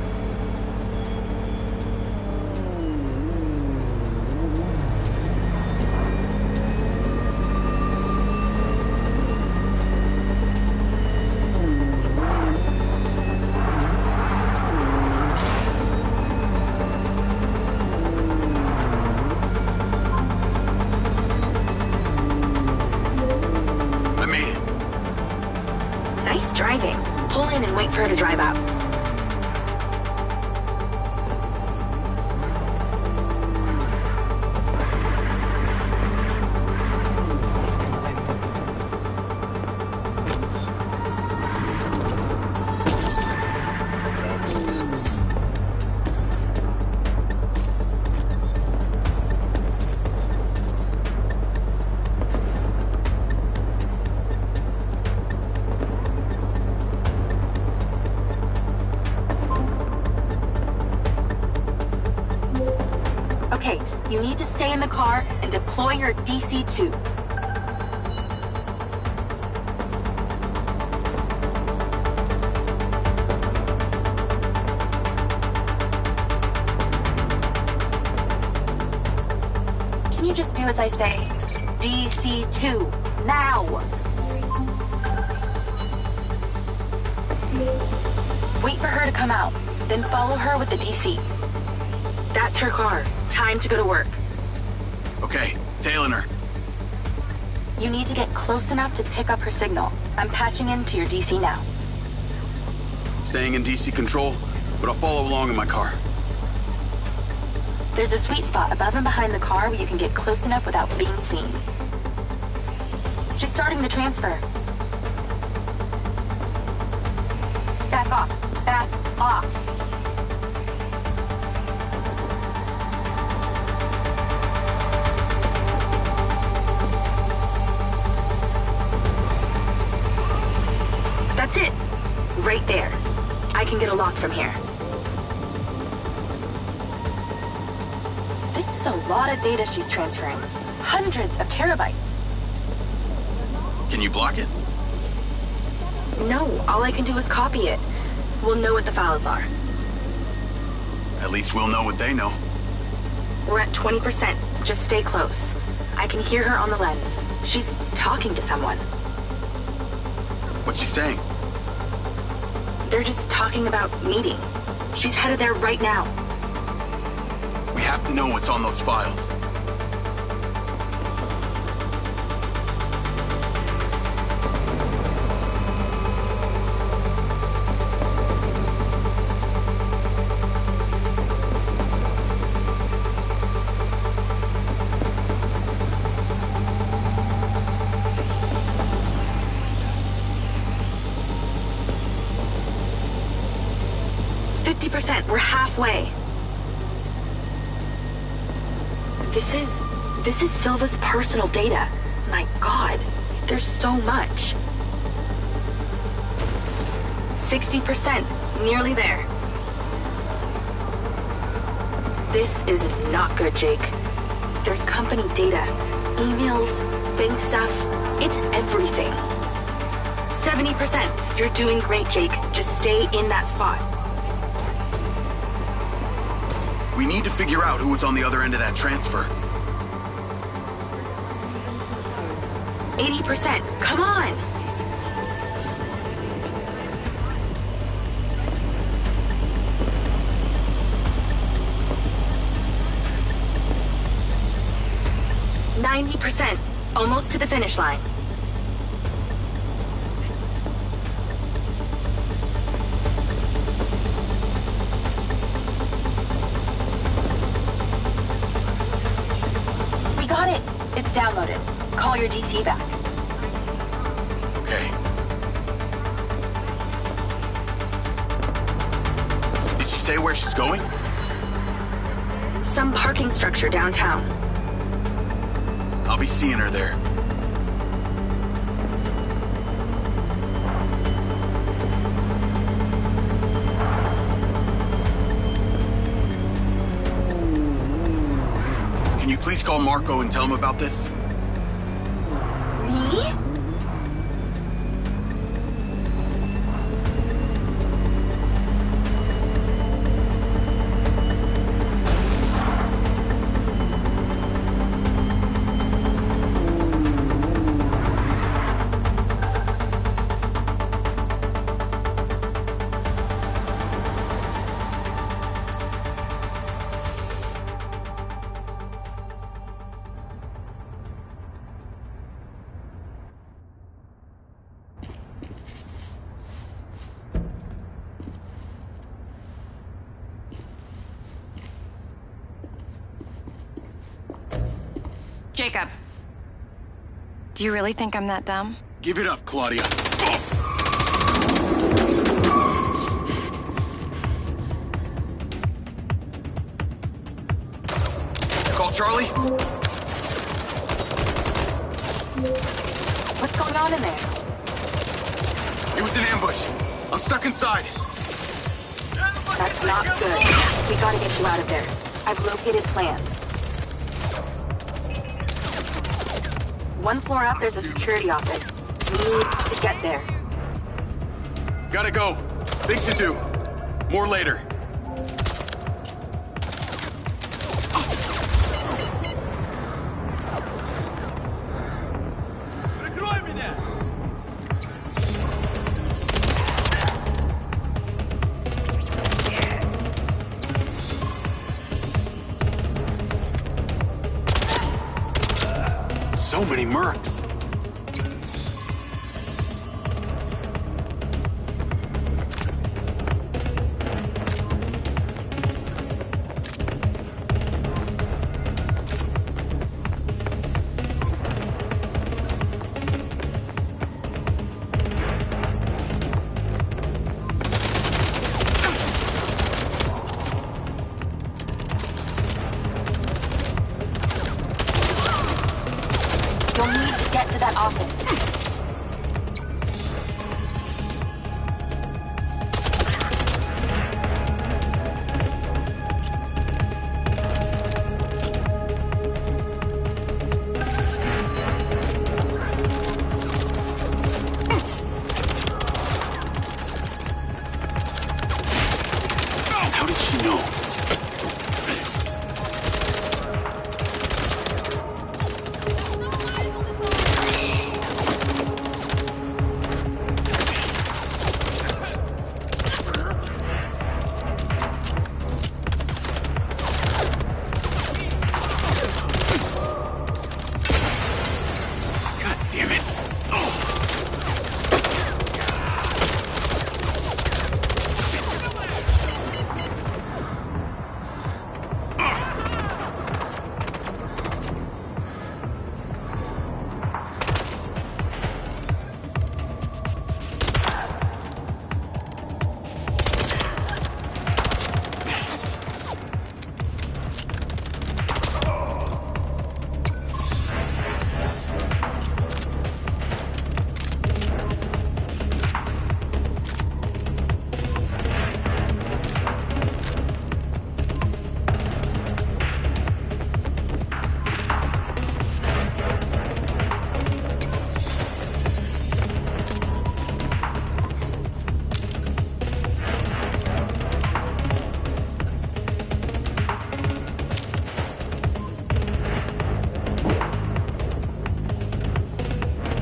Driving. Pull in and wait for her to drive out. Okay, you need to stay in the car and deploy your DC-2. Can you just do as I say? DC-2, now! Wait for her to come out, then follow her with the DC. That's her car. Time to go to work. Okay, tailing her. You need to get close enough to pick up her signal. I'm patching into your DC now. Staying in DC control, but I'll follow along in my car. There's a sweet spot above and behind the car where you can get close enough without being seen. She's starting the transfer. Back off. Back off. That's it. Right there. I can get a lock from here. This is a lot of data she's transferring. Hundreds of terabytes. Can you block it? No, all I can do is copy it. We'll know what the files are. At least we'll know what they know. We're at 20%. Just stay close. I can hear her on the lens. She's talking to someone. What's she saying? They're just talking about meeting. She's headed there right now. We have to know what's on those files. We're halfway. This is Silva's personal data. My God, there's so much. 60%, nearly there. This is not good, Jake. There's company data, emails, bank stuff. It's everything. 70%. You're doing great, Jake. Just stay in that spot. We need to figure out who was on the other end of that transfer. 80%. Come on! %. Almost to the finish line. We got it. It's downloaded. Call your DC back. Okay. Did she say where she's going? Some parking structure downtown. I'll be seeing her there. Can you please call Marco and tell him about this? Me? Jacob. Do you really think I'm that dumb? Give it up, Claudia. Call Charlie. What's going on in there? It was an ambush. I'm stuck inside. That's not good. We gotta get you out of there. I've located plans. One floor up, there's a security office. We need to get there. Gotta go. Things to do. More later. So many mercs. get to that office.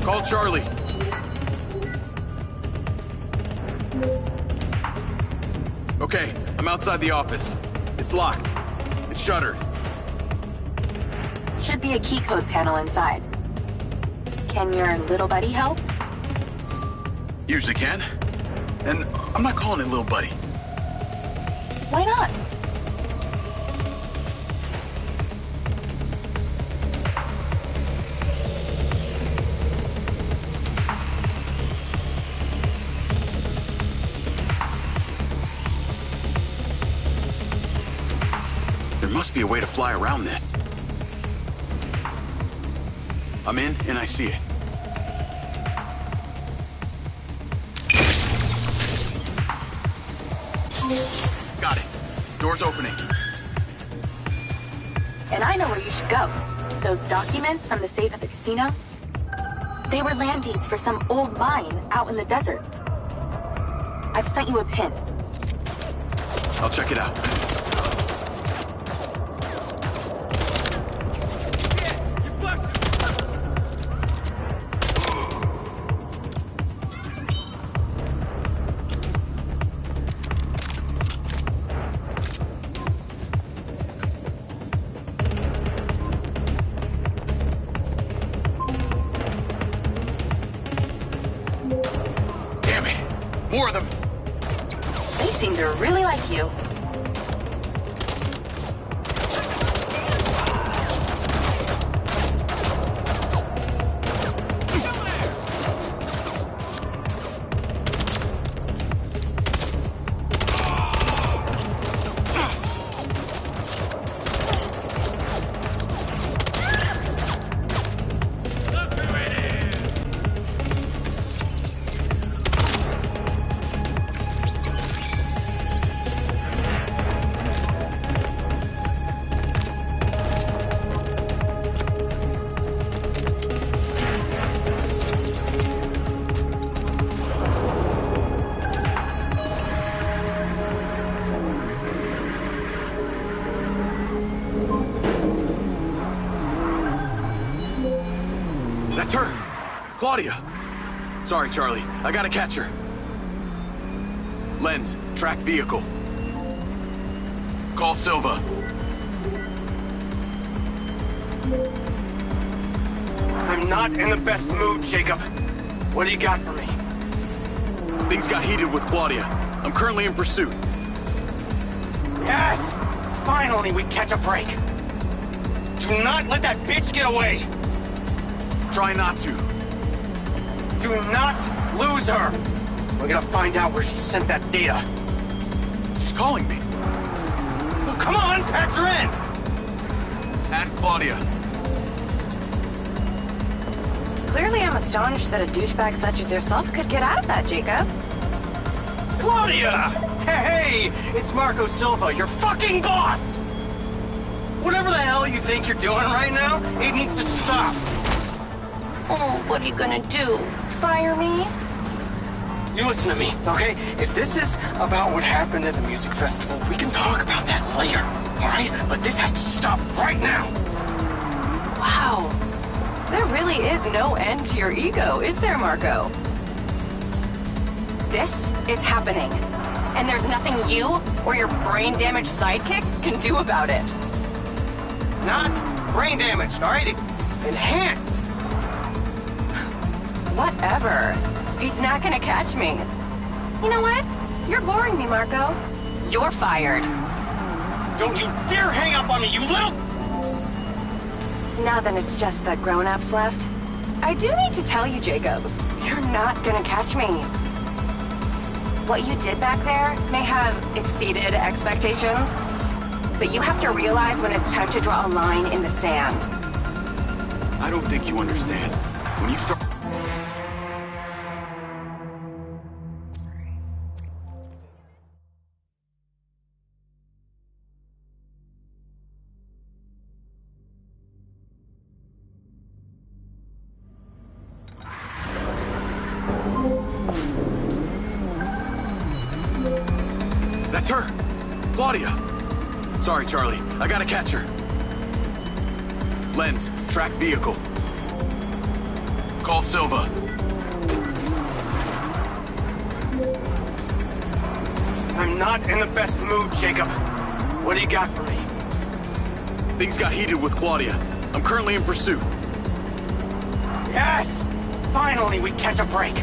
Call Charlie. Okay, I'm outside the office. It's locked. It's shuttered. Should be a key code panel inside. Can your little buddy help? Usually can. And I'm not calling it little buddy. Why not? There must be a way to fly around this. I'm in, and I see it. Got it. Door's opening. And I know where you should go. Those documents from the safe at the casino? They were land deeds for some old mine out in the desert. I've sent you a pin. I'll check it out. More of them! They seem to really like you. That's her! Claudia! Sorry, Charlie. I gotta catch her. Lens, track vehicle. Call Silva. I'm not in the best mood, Jacob. What do you got for me? Things got heated with Claudia. I'm currently in pursuit. Yes! Finally, we catch a break. Do not let that bitch get away! Try not to. Do not lose her! We're gonna find out where she sent that data. She's calling me. Well, come on, patch her in! Add Claudia. Clearly, I'm astonished that a douchebag such as yourself could get out of that, Jacob. Claudia! Hey, it's Marco Silva, your fucking boss! Whatever the hell you think you're doing right now, it needs to stop. Oh, what are you gonna do? Fire me? You listen to me, okay? If this is about what happened at the music festival, we can talk about that later, all right? But this has to stop right now. Wow. There really is no end to your ego, is there, Marco? This is happening, and there's nothing you or your brain-damaged sidekick can do about it. Not brain damaged, all right? Enhanced. Whatever. He's not gonna catch me. You know what? You're boring me, Marco. You're fired. Don't you dare hang up on me, you little... Now then, it's just the grown-ups left. I do need to tell you, Jacob, you're not gonna catch me. What you did back there may have exceeded expectations, but you have to realize when it's time to draw a line in the sand. I don't think you understand. When you start... That's her! Claudia! Sorry, Charlie. I gotta catch her. Lens, track vehicle. Call Silva. I'm not in the best mood, Jacob. What do you got for me? Things got heated with Claudia. I'm currently in pursuit. Yes! Finally, we catch a break.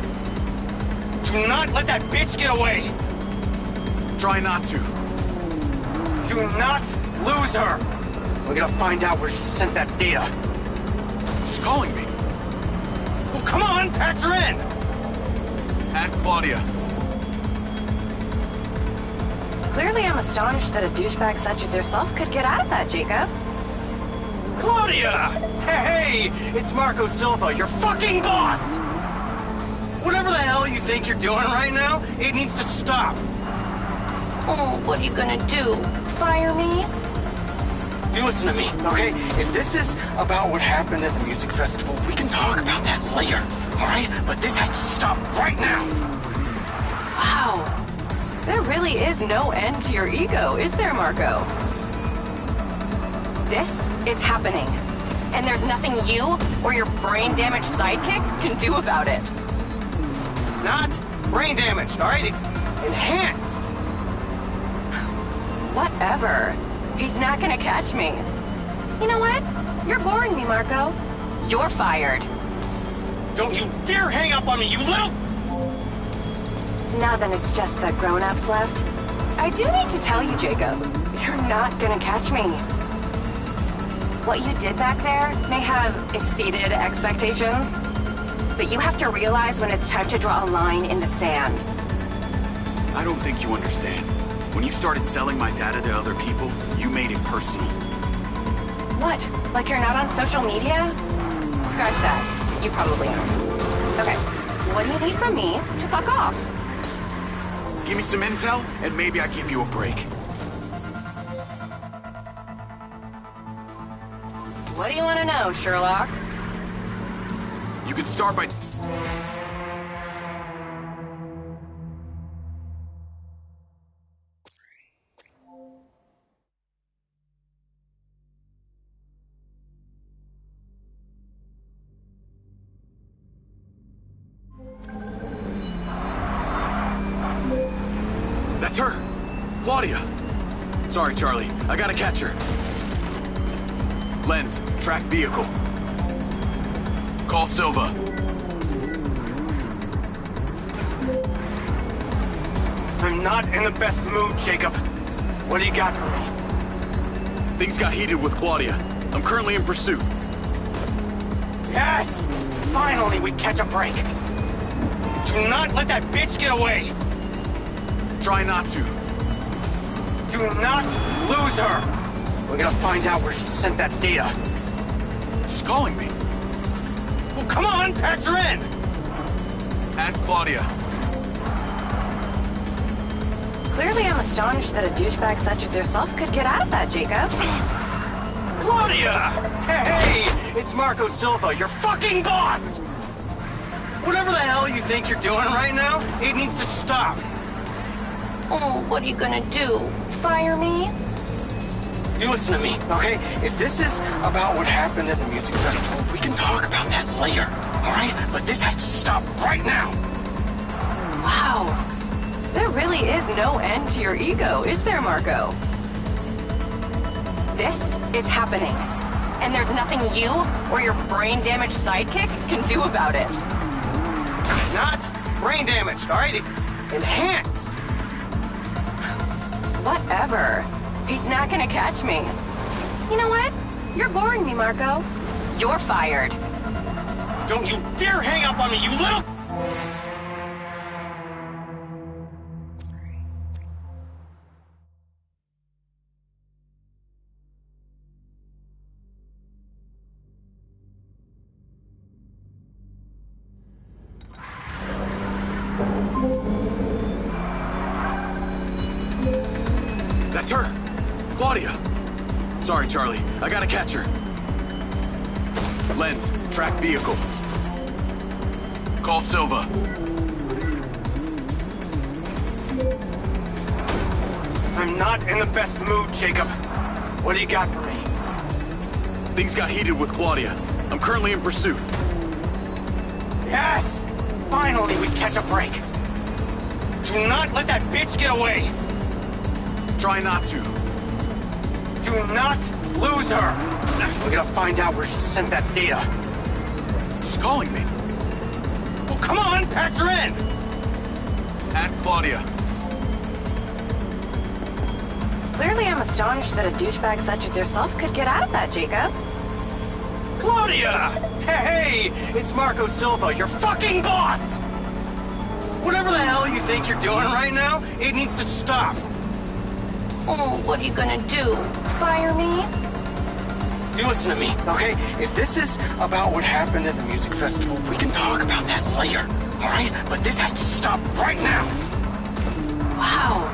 Do not let that bitch get away! Try not to. Do not lose her! We're gonna find out where she sent that data. She's calling me. Well, come on, patch her in! Add Claudia. Clearly, I'm astonished that a douchebag such as yourself could get out of that, Jacob. Claudia! Hey, it's Marco Silva, your fucking boss! Whatever the hell you think you're doing right now, it needs to stop. Oh, what are you gonna do? Fire me? You listen to me, okay? If this is about what happened at the music festival, we can talk about that later, all right? But this has to stop right now. Wow. There really is no end to your ego, is there, Marco? This is happening, and there's nothing you or your brain-damaged sidekick can do about it. Not brain damaged, all right? Enhanced. Whatever. He's not gonna catch me. You know what? You're boring me, Marco. You're fired. Don't you dare hang up on me, you little... Now then, it's just the grown-ups left. I do need to tell you, Jacob, you're not gonna catch me. What you did back there may have exceeded expectations, but you have to realize when it's time to draw a line in the sand. I don't think you understand. When you started selling my data to other people, you made it personal. What? Like you're not on social media? Scratch that. You probably are. Okay, what do you need from me to fuck off? Give me some intel, and maybe I give you a break. What do you want to know, Sherlock? You can start by... That's her! Claudia! Sorry, Charlie. I gotta catch her. Lens, track vehicle. Call Silva. I'm not in the best mood, Jacob. What do you got for me? Things got heated with Claudia. I'm currently in pursuit. Yes! Finally, we catch a break. Do not let that bitch get away! Try not to. Do not lose her! We're gonna find out where she sent that data. She's calling me. Well, Well, come on, patch her in! Add Claudia. Clearly I'm astonished that a douchebag such as yourself could get out of that, Jacob. Claudia! Hey, it's Marco Silva, your fucking boss! Whatever the hell you think you're doing right now, it needs to stop. Oh, what are you gonna do? Fire me? You listen to me, okay? If this is about what happened at the music festival, we can talk about that later, alright? But this has to stop right now! Wow. There really is no end to your ego, is there, Marco? This is happening. And there's nothing you or your brain-damaged sidekick can do about it. Not brain damaged, alright? Enhanced! Whatever. He's not gonna catch me. You know what? You're boring me, Marco. You're fired. Don't you dare hang up on me, you little... That's her! Claudia! Sorry, Charlie. I gotta catch her. Lens, track vehicle. Call Silva. I'm not in the best mood, Jacob. What do you got for me? Things got heated with Claudia. I'm currently in pursuit. Yes! Finally, we catch a break. Do not let that bitch get away! Try not to. Do not lose her! We gotta find out where she sent that data. She's calling me. Well, come on, patch her in! Add Claudia. Clearly I'm astonished that a douchebag such as yourself could get out of that, Jacob. Claudia! Hey, it's Marco Silva, your fucking boss! Whatever the hell you think you're doing right now, it needs to stop. Oh, what are you gonna do? Fire me? You listen to me, okay? If this is about what happened at the music festival, we can talk about that later, alright? But this has to stop right now! Wow.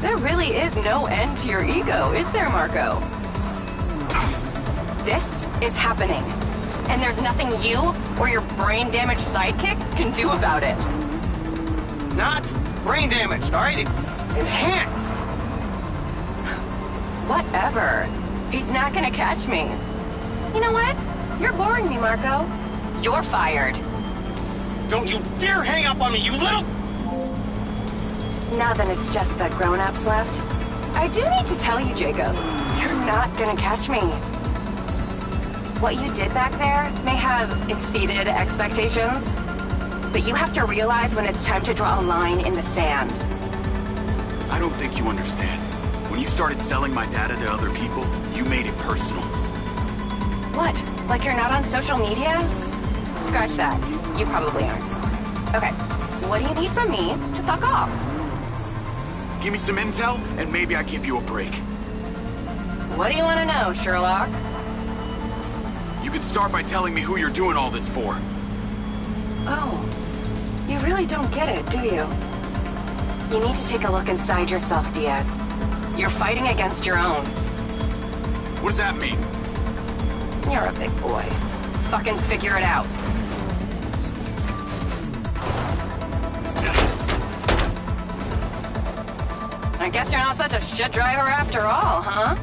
There really is no end to your ego, is there, Marco? This is happening. And there's nothing you or your brain-damaged sidekick can do about it. Not brain damaged, alright? Enhanced! Whatever. He's not gonna catch me. You know what? You're boring me, Marco. You're fired. Don't you dare hang up on me, you little... Now that it's just the grown-ups left, I do need to tell you, Jacob, you're not gonna catch me. What you did back there may have exceeded expectations, but you have to realize when it's time to draw a line in the sand. I don't think you understand. When you started selling my data to other people, you made it personal. What? Like you're not on social media? Scratch that. You probably aren't. Okay, what do you need from me to fuck off? Give me some intel, and maybe I give you a break. What do you want to know, Sherlock? You can start by telling me who you're doing all this for. Oh, you really don't get it, do you? You need to take a look inside yourself, Diaz. You're fighting against your own. What does that mean? You're a big boy. Fucking figure it out. I guess you're not such a shit driver after all, huh?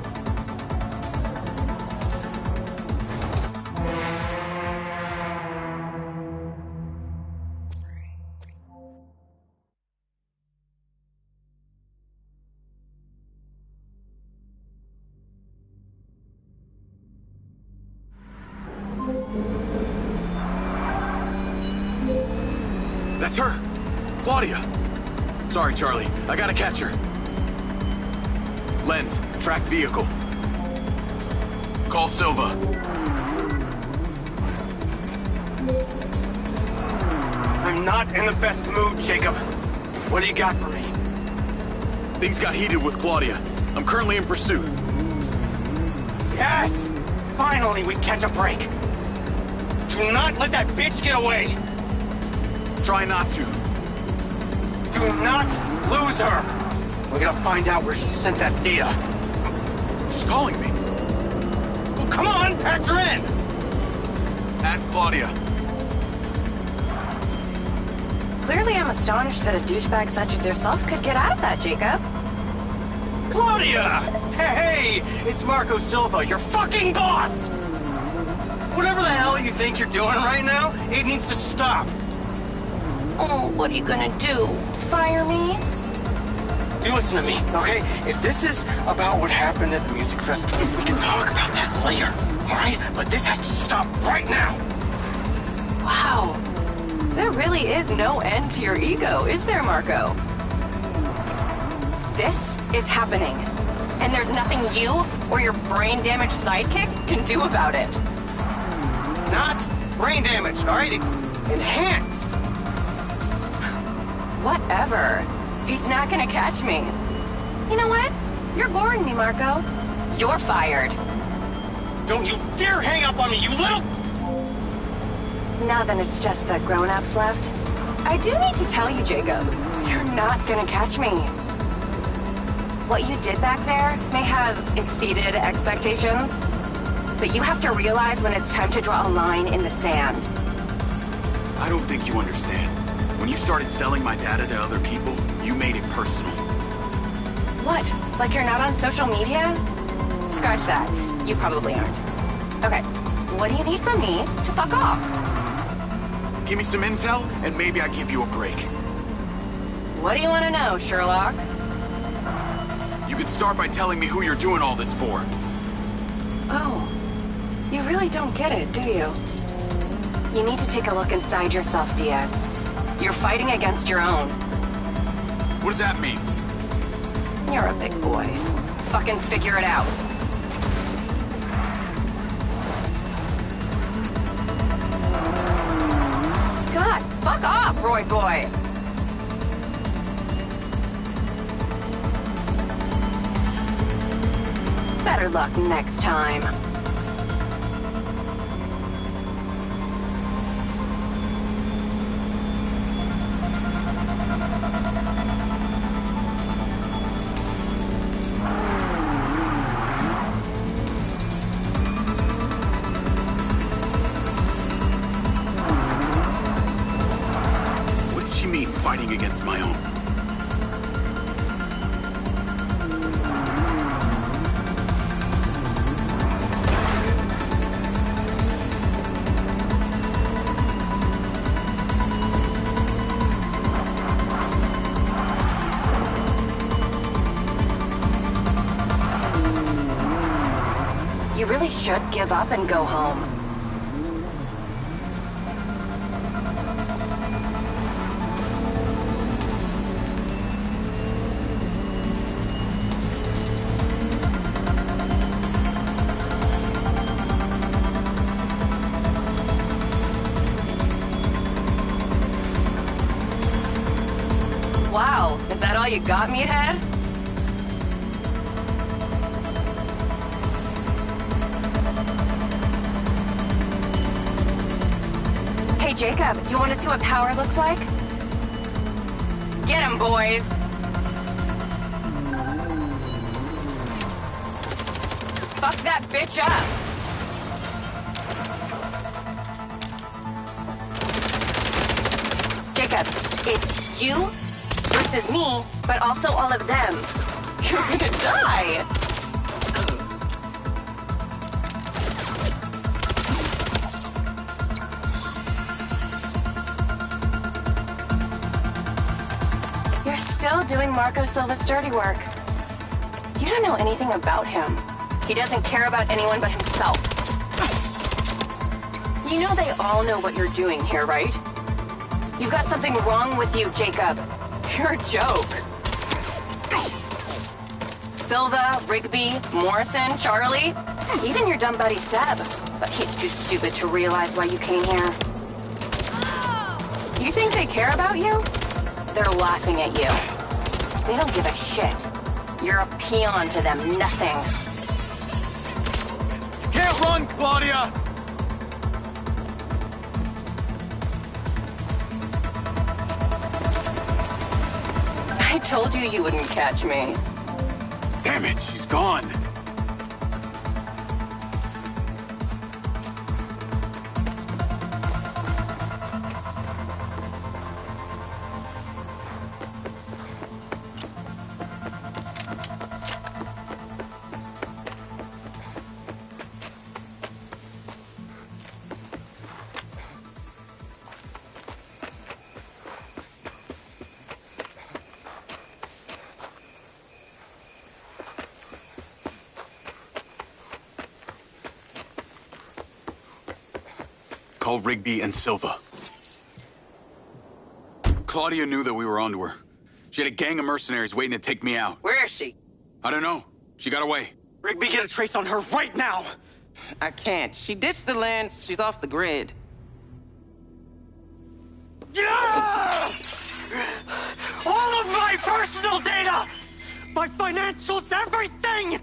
That's her! Claudia! Sorry, Charlie. I gotta catch her. Lens, track vehicle. Call Silva. I'm not in the best mood, Jacob. What do you got for me? Things got heated with Claudia. I'm currently in pursuit. Yes! Finally, we catch a break. Do not let that bitch get away! Try not to. Do not lose her! We're gonna find out where she sent that data. She's calling me. Well, come on, patch her in! Add Claudia. Clearly I'm astonished that a douchebag such as yourself could get out of that, Jacob. Claudia! Hey, it's Marco Silva, your fucking boss! Whatever the hell you think you're doing right now, it needs to stop. Oh, what are you gonna do? Fire me? You listen to me, okay? If this is about what happened at the music festival, we can talk about that later, all right? But this has to stop right now. Wow. There really is no end to your ego, is there, Marco? This is happening, and there's nothing you or your brain-damaged sidekick can do about it. Not brain damage, all right? Enhanced. Whatever. He's not gonna catch me. You know what? You're boring me, Marco. You're fired. Don't you dare hang up on me, you little... Now then it's just the grown-ups left. I do need to tell you, Jacob, you're not gonna catch me. What you did back there may have exceeded expectations, but you have to realize when it's time to draw a line in the sand. I don't think you understand. When you started selling my data to other people, you made it personal. What? Like you're not on social media? Scratch that. You probably aren't. Okay, what do you need from me to fuck off? Give me some intel, and maybe I give you a break. What do you want to know, Sherlock? You can start by telling me who you're doing all this for. Oh, you really don't get it, do you? You need to take a look inside yourself, Diaz. You're fighting against your own. What does that mean? You're a big boy. Fucking figure it out. God, fuck off, Roy boy! Better luck next time. Fighting against my own. You really should give up and go home. Wow, is that all you got, meathead? Hey, Jacob, you want to see what power looks like? Get him, boys! Fuck that bitch up! Jacob, it's you versus me, but also all of them. You're gonna die! You're still doing Marco Silva's dirty work. You don't know anything about him. He doesn't care about anyone but himself. You know they all know what you're doing here, right? You've got something wrong with you, Jacob. You're a joke. Silva, Rigby, Morrison, Charlie, even your dumb buddy Seb. But he's too stupid to realize why you came here. You think they care about you? They're laughing at you. They don't give a shit. You're a peon to them, nothing. Can't run, Claudia! told you you wouldn't catch me. Damn it, she's gone. Call Rigby and Silva. Claudia knew that we were onto her. She had a gang of mercenaries waiting to take me out. Where is she? I don't know. She got away. Rigby, get a trace on her right now! I can't. She ditched the land. She's off the grid. Yeah! All of my personal data! My financials, everything!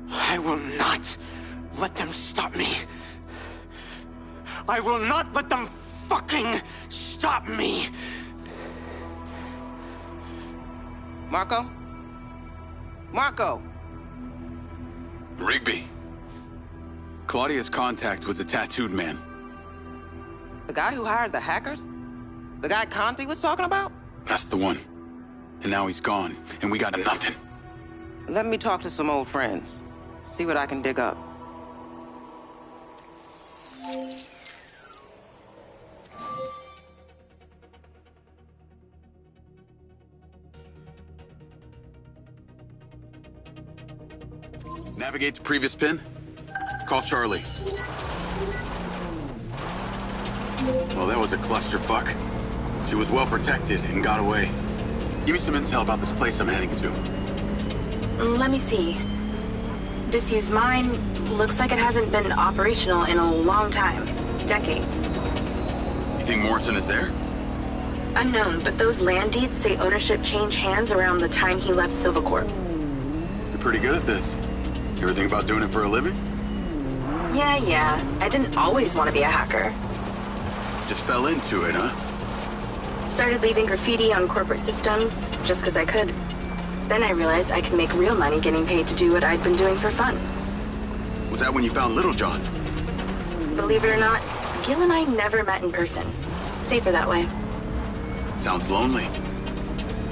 I will not let them stop me. I will not let them fucking stop me. Marco? Marco! Rigby. Claudia's contact was a tattooed man. The guy who hired the hackers? The guy Conti was talking about? That's the one. And now he's gone, and we got nothing. Let me talk to some old friends. See what I can dig up. Navigate to previous pin. Call Charlie. Well, that was a clusterfuck. She was well protected and got away. Give me some intel about this place I'm heading to. Let me see. Disused mine looks like it hasn't been operational in a long time. Decades. You think Morrison is there? Unknown, but those land deeds say ownership changed hands around the time he left Silvercorp. You're pretty good at this. You ever think about doing it for a living? Yeah. I didn't always want to be a hacker. Just fell into it, huh? Started leaving graffiti on corporate systems, just because I could. Then I realized I could make real money getting paid to do what I'd been doing for fun. Was that when you found Little John? Believe it or not, Gil and I never met in person. Safer that way. Sounds lonely.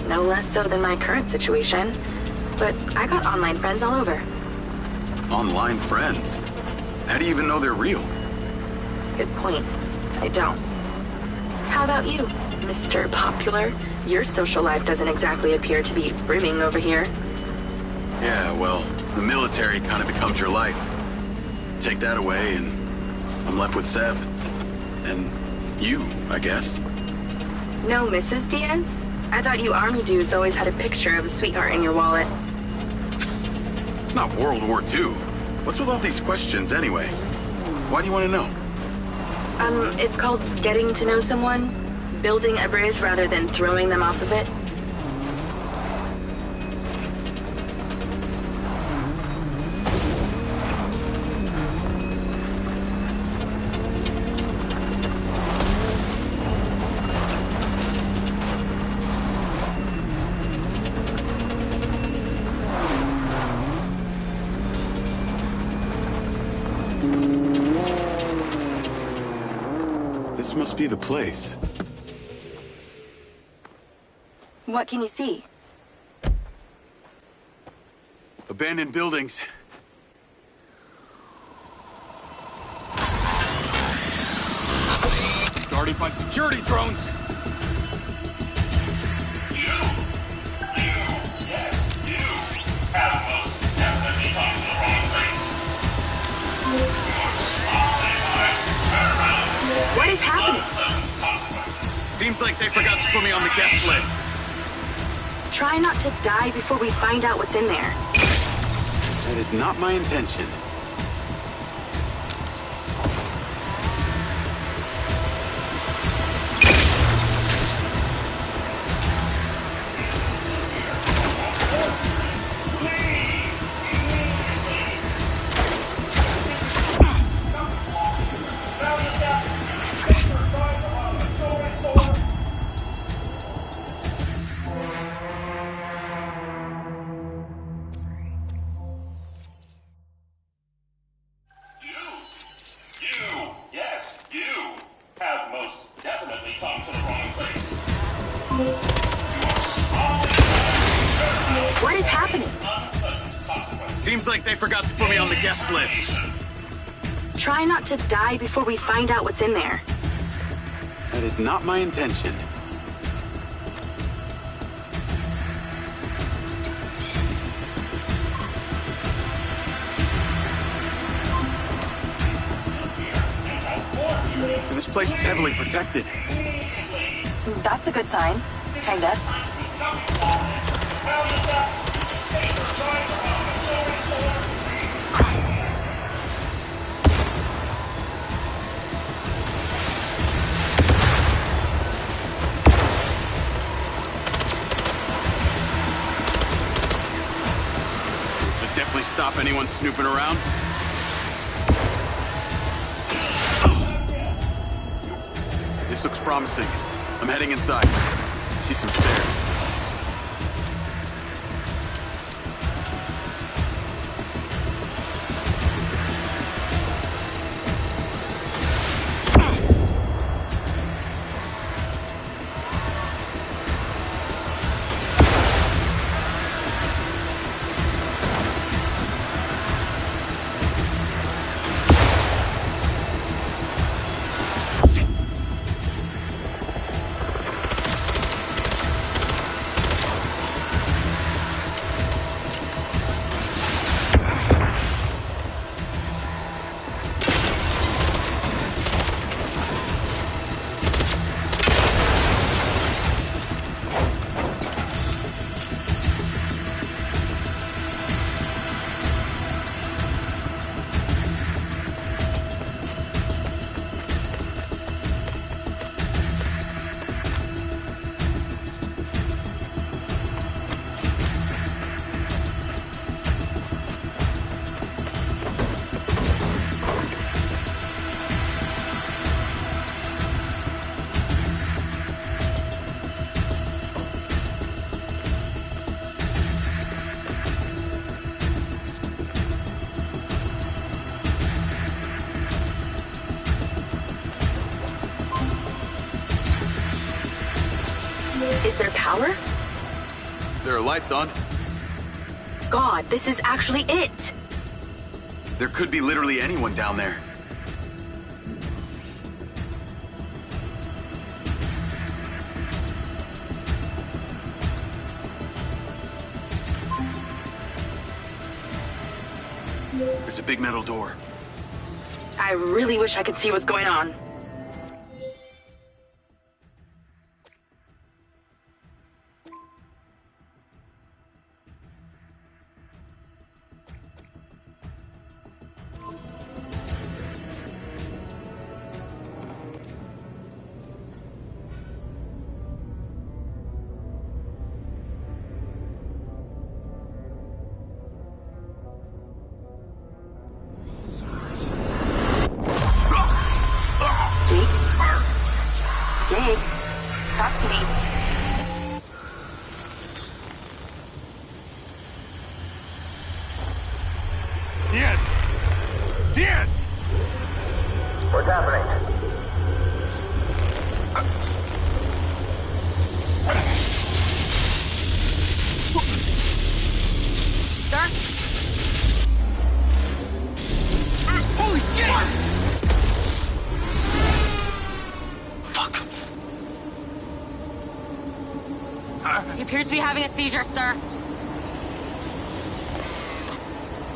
No less so than my current situation. But I got online friends all over. Online friends? How do you even know they're real? Good point. I don't. How about you, Mr. Popular? Your social life doesn't exactly appear to be brimming over here. Yeah, well, the military kind of becomes your life. Take that away and I'm left with Seb. And you, I guess. No Mrs. Diaz? I thought you army dudes always had a picture of a sweetheart in your wallet. It's not World War II. What's with all these questions anyway? Why do you want to know? It's called getting to know someone. Building a bridge rather than throwing them off of it. This must be the place. What can you see? Abandoned buildings. Guarded by security drones. What is happening? Seems like they forgot to put me on the guest list. Try not to die before we find out what's in there. That is not my intention. have most definitely come to the wrong place. What is happening? Seems like they forgot to put me on the guest list. Try not to die before we find out what's in there. That is not my intention. This place is heavily protected. That's a good sign. Kinda. Should definitely stop anyone snooping around. This looks promising. I'm heading inside. I see some stairs. Is there power? There are lights on. God, this is actually it! There could be literally anyone down there. There's a big metal door. I really wish I could see what's going on. Jake, talk to me. Diaz! What's happening? Sir? Holy shit! Fuck. He appears to be having a seizure, sir.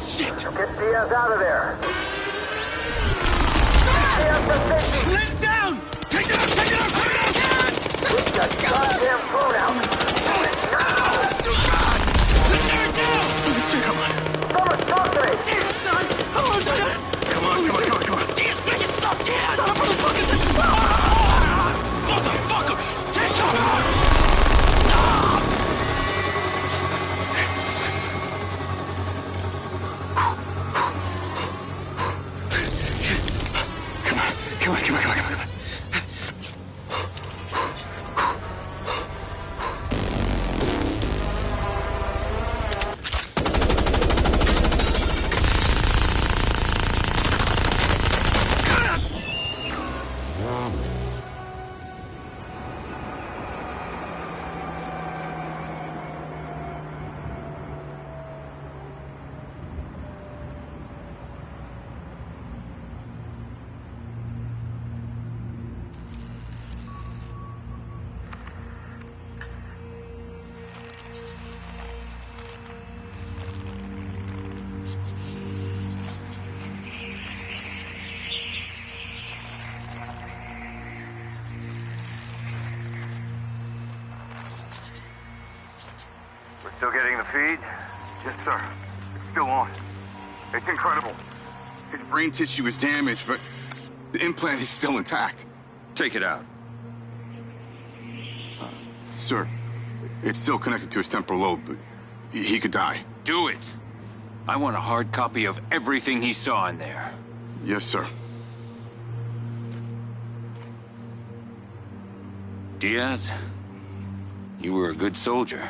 Shit! Get Diaz out of there! Sit down! Take it out! Take it out! Take it out! Get that goddamn phone out! Do it now! Tear it down! Come on. Someone talk to me! Come on. Diaz, make it stop, Diaz! Motherfucker! Take off! Come on. Still getting the feed? Yes, sir. It's still on. It's incredible. His brain tissue is damaged, but the implant is still intact. Take it out. Sir, it's still connected to his temporal lobe, but he could die. Do it. I want a hard copy of everything he saw in there. Yes, sir. Diaz, you were a good soldier.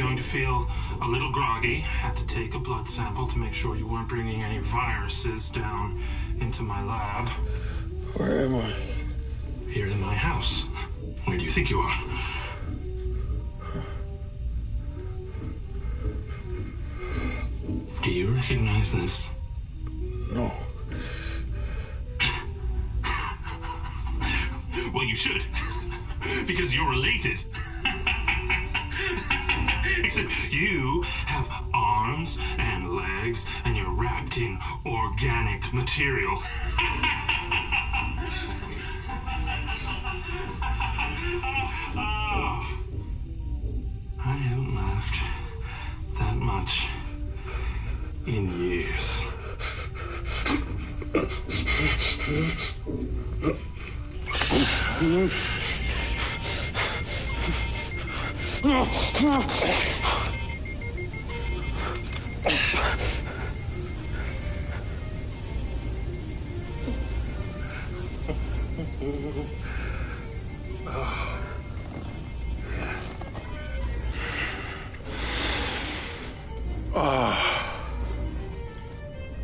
going to feel a little groggy. Had to take a blood sample to make sure you weren't bringing any viruses down into my lab. Where am I? Here in my house. Where do you think you are? Do you recognize this? No. Well, you should. Because you're related. Except you have arms and legs, and you're wrapped in organic material. I haven't laughed that much in years.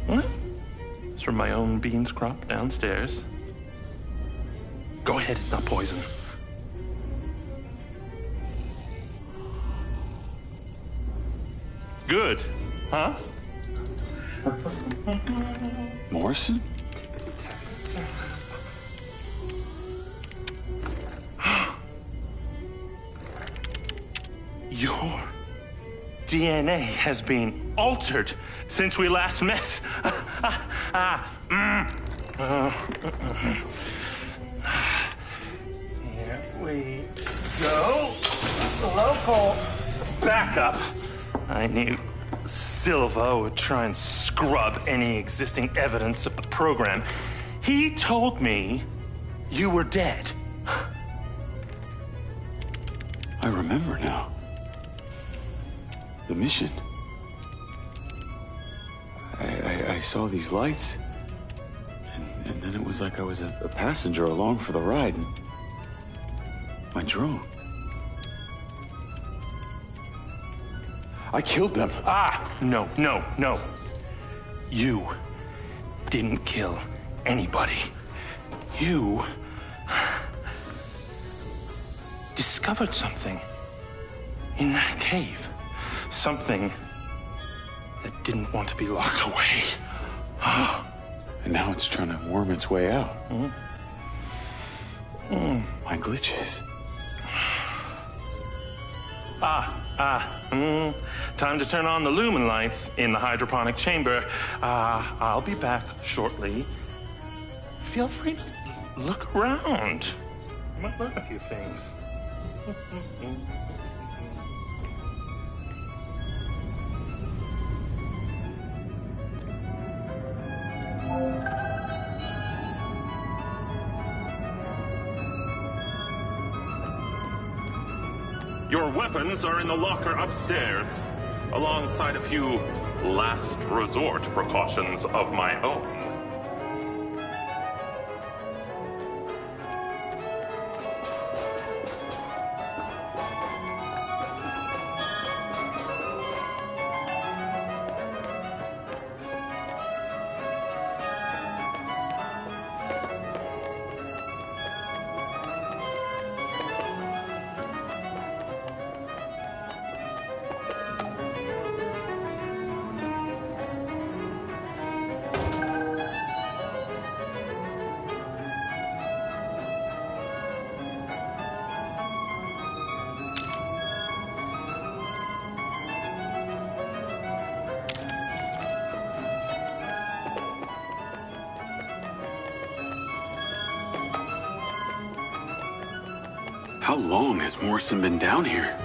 What? It's from my own beans crop downstairs. Go ahead, it's not poison. Good, huh? Morrison? Your DNA has been altered since we last met. Here we go. Local backup. I knew Silva would try and scrub any existing evidence of the program. He told me you were dead. I remember now. The mission. I saw these lights, and then it was like I was a passenger along for the ride. And my drone. I killed them. No. You didn't kill anybody. You discovered something in that cave. Something that didn't want to be locked away. And now it's trying to worm its way out. My glitches. Time to turn on the lumen lights in the hydroponic chamber. I'll be back shortly. Feel free to look around. You might learn a few things. Your weapons are in the locker upstairs, alongside a few last resort precautions of my own. How long has Morrison been down here?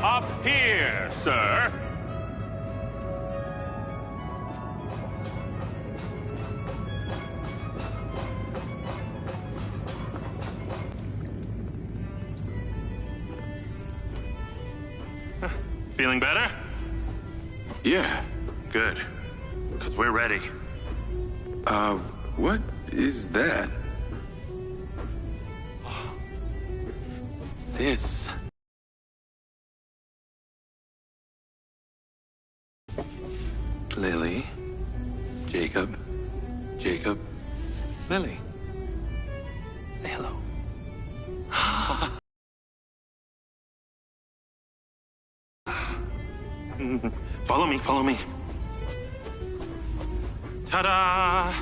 Up here, sir. Feeling better? Yeah. Good. Because we're ready. What is that? This. Lily. Jacob. Jacob. Lily. Say hello. Follow me, follow me. Ta-da!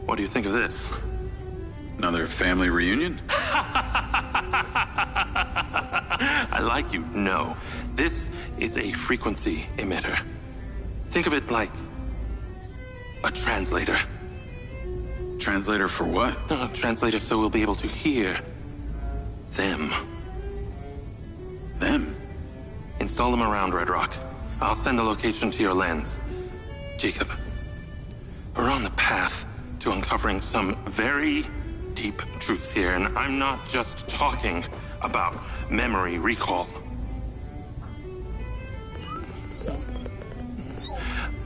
What do you think of this? Another family reunion? I like you. No. This is a frequency emitter. Think of it like a translator. Translator for what? Translator so we'll be able to hear them. Them? Install them around Red Rock. I'll send the location to your lens. Jacob, we're on the path to uncovering some very deep truths here, and I'm not just talking about memory recall.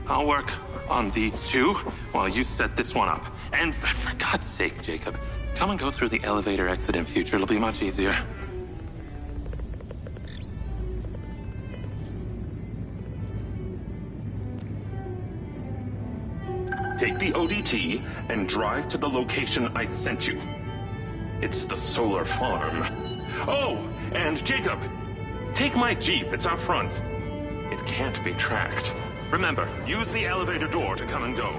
I'll work on these two while you set this one up. And for God's sake, Jacob, come and go through the elevator exit in future. It'll be much easier. Take the ODT and drive to the location I sent you. It's the solar farm. Oh, and Jacob, take my Jeep. It's out front. It can't be tracked. Remember, use the elevator door to come and go.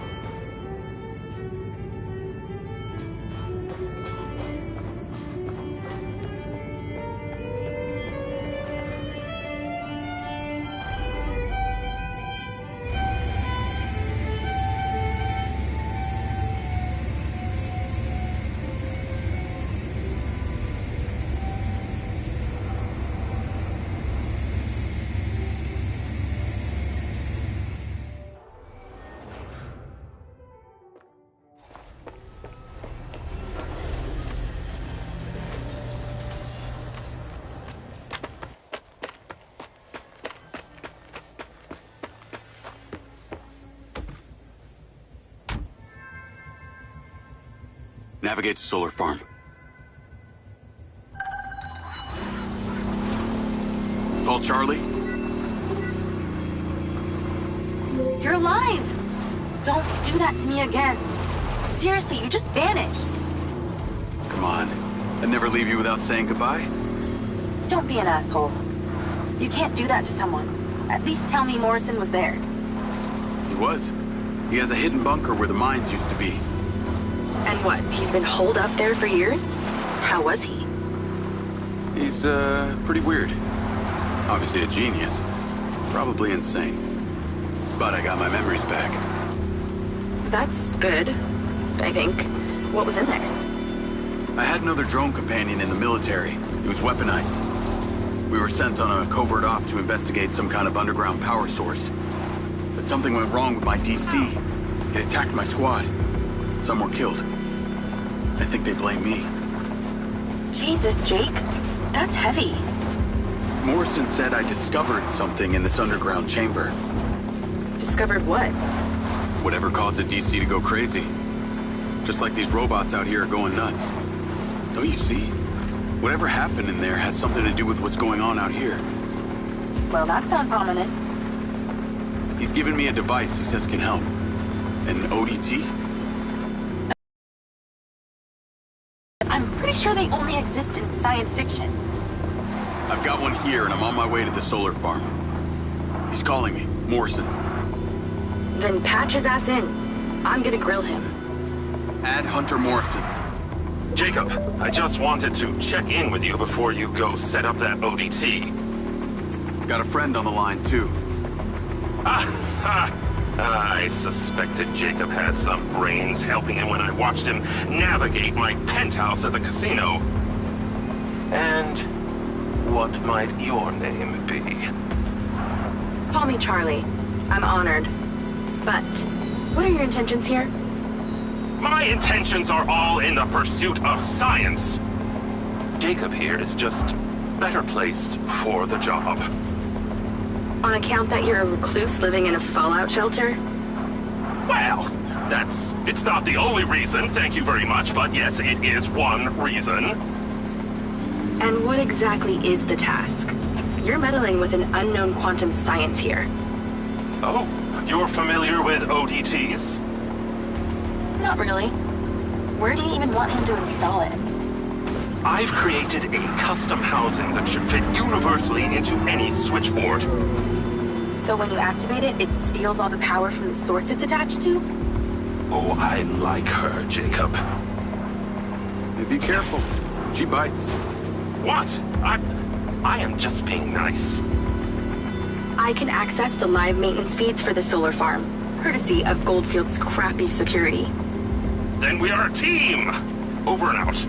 Navigate to solar farm. Call Charlie. You're alive! Don't do that to me again. Seriously, you just vanished. Come on. I'd never leave you without saying goodbye. Don't be an asshole. You can't do that to someone. At least tell me Morrison was there. He was. He has a hidden bunker where the mines used to be. And what, he's been holed up there for years? How was he? He's, pretty weird. Obviously a genius. Probably insane. But I got my memories back. That's good, I think. What was in there? I had another drone companion in the military. He was weaponized. We were sent on a covert op to investigate some kind of underground power source. But something went wrong with my DC. It attacked my squad. Some were killed. I think they blame me. Jesus, Jake. That's heavy. Morrison said I discovered something in this underground chamber. Discovered what? Whatever caused a DC to go crazy. Just like these robots out here are going nuts. Don't you see? Whatever happened in there has something to do with what's going on out here. Well, that sounds ominous. He's given me a device he says can help. An ODT? I'm pretty sure they only exist in science fiction. I've got one here and I'm on my way to the solar farm. He's calling me. Morrison. Then patch his ass in. I'm gonna grill him. Add Hunter Morrison. Jacob, I just wanted to check in with you before you go set up that ODT. Got a friend on the line, too. I suspected Jacob had some brains helping him when I watched him navigate my penthouse at the casino. And what might your name be? Call me Charlie. I'm honored. But what are your intentions here? My intentions are all in the pursuit of science. Jacob here is just better placed for the job. On account that you're a recluse living in a fallout shelter? Well, it's not the only reason, thank you very much, but yes, it is one reason. And what exactly is the task? You're meddling with an unknown quantum science here. Oh, you're familiar with ODTs? Not really. Where do you even want him to install it? I've created a custom housing that should fit universally into any switchboard. So when you activate it, it steals all the power from the source it's attached to? Oh, I like her, Jacob. Hey, be careful. She bites. What? I am just being nice. I can access the live maintenance feeds for the solar farm, courtesy of Goldfield's crappy security. Then we are a team! Over and out.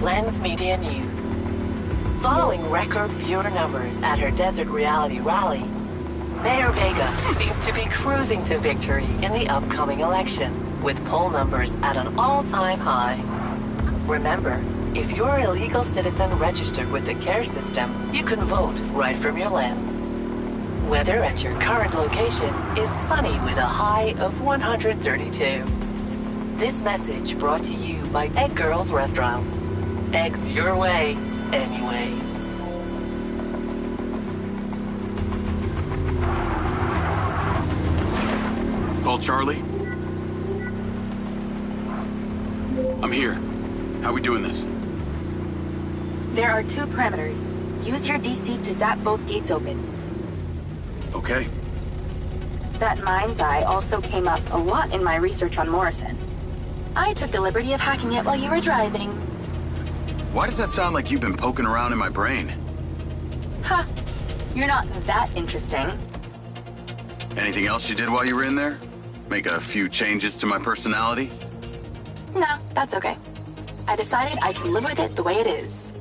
Lens Media News. Following record viewer numbers at her Desert Reality rally, Mayor Vega seems to be cruising to victory in the upcoming election, with poll numbers at an all-time high. Remember, if you're a legal citizen registered with the CARE system, you can vote right from your Lens. Weather at your current location is sunny with a high of 132. This message brought to you by Egg Girls Restaurants. Eggs your way, anyway. Call Charlie? I'm here. How we doing this? There are 2 parameters. Use your DC to zap both gates open. Okay. That Mindseye also came up a lot in my research on Morrison. I took the liberty of hacking it while you were driving. Why does that sound like you've been poking around in my brain? Ha! You're not that interesting. Anything else you did while you were in there? Make a few changes to my personality? No, that's okay. I decided I can live with it the way it is.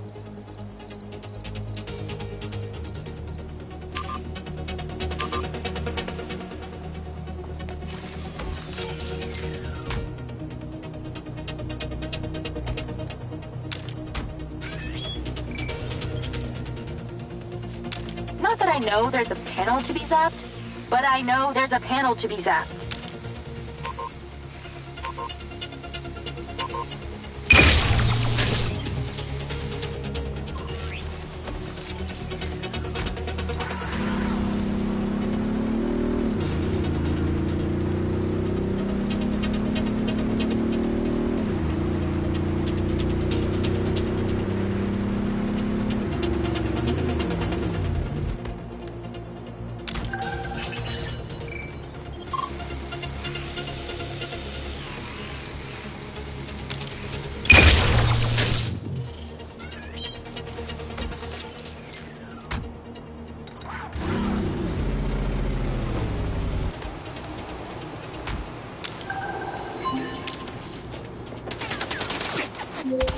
Not that I know there's a panel to be zapped, but I know there's a panel to be zapped.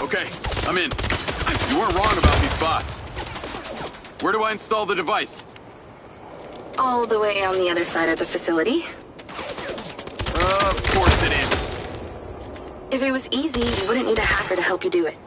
Okay, I'm in. You weren't wrong about these bots. Where do I install the device? All the way on the other side of the facility. Of course it is. If it was easy, you wouldn't need a hacker to help you do it.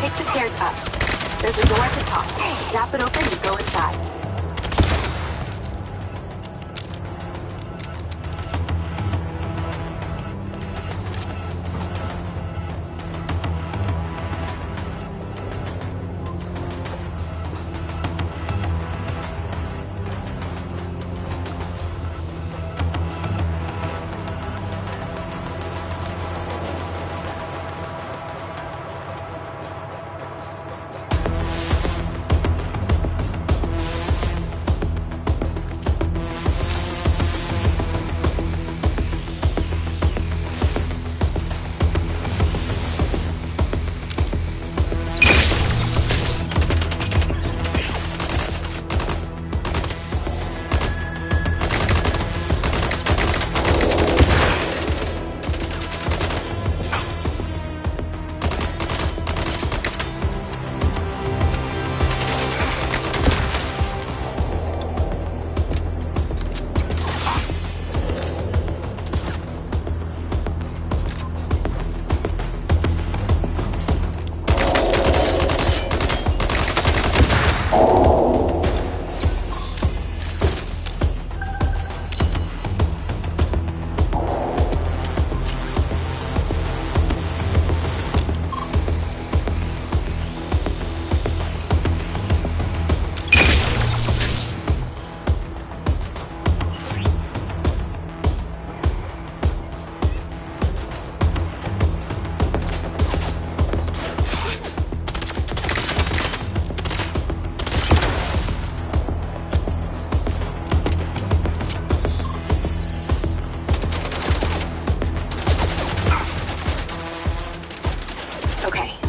Take the stairs up. There's a door at the top. Zap it open and go inside.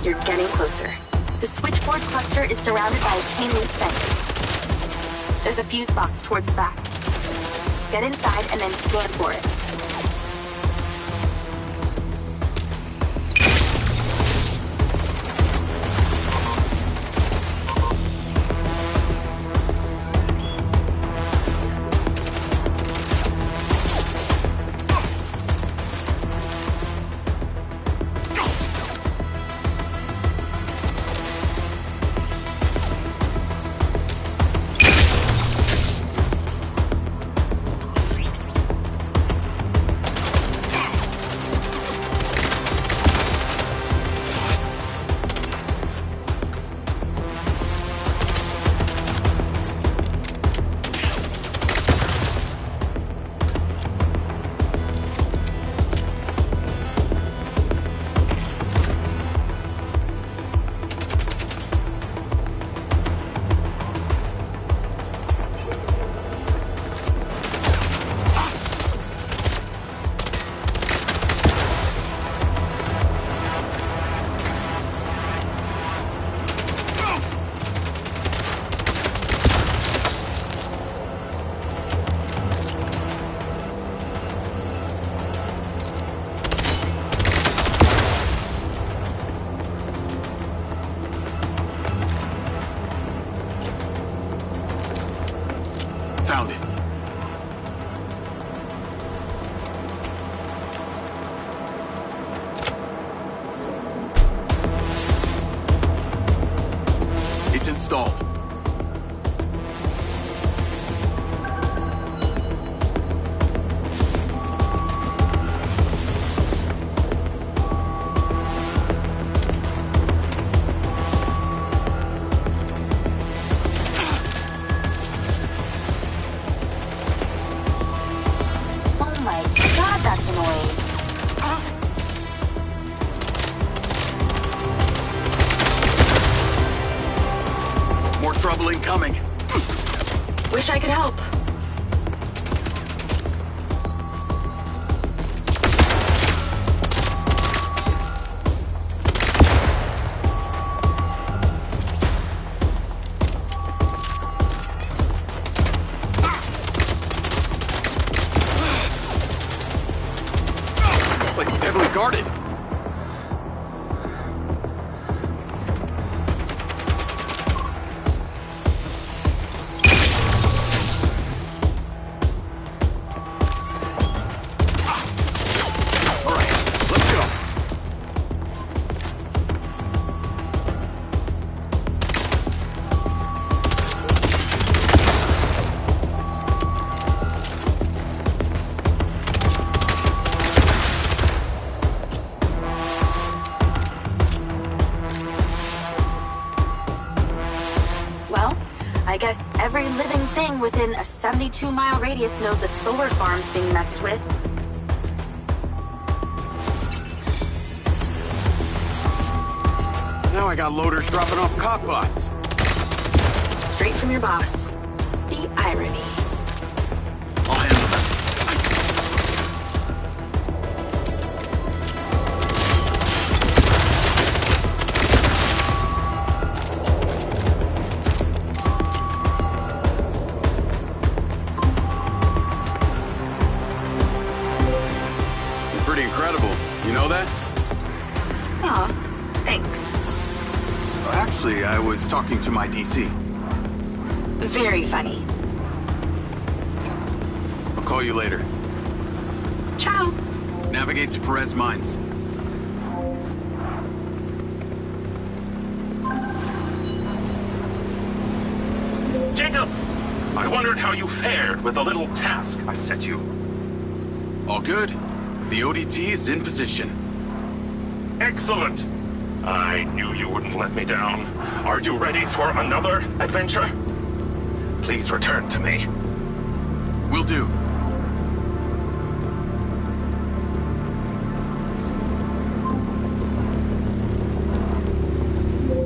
You're getting closer. The switchboard cluster is surrounded by a chain link fence. There's a fuse box towards the back. Get inside and then scan for it. Found it. It's installed. Trouble incoming. Wish I could help. Like he's heavily guarded. I guess every living thing within a 72-mile radius knows the solar farm's being messed with. Now I got loaders dropping off cop bots. Straight from your boss. The irony. I'll handle that. You're pretty incredible. You know that? Aw, thanks. Actually, I was talking to my DC. Very funny. I'll call you later. Ciao. Navigate to Perez Mines. Jacob! I wondered how you fared with the little task I set you. All good. The ODT is in position. Excellent! I knew you wouldn't let me down. Are you ready for another adventure? Please return to me. Will do.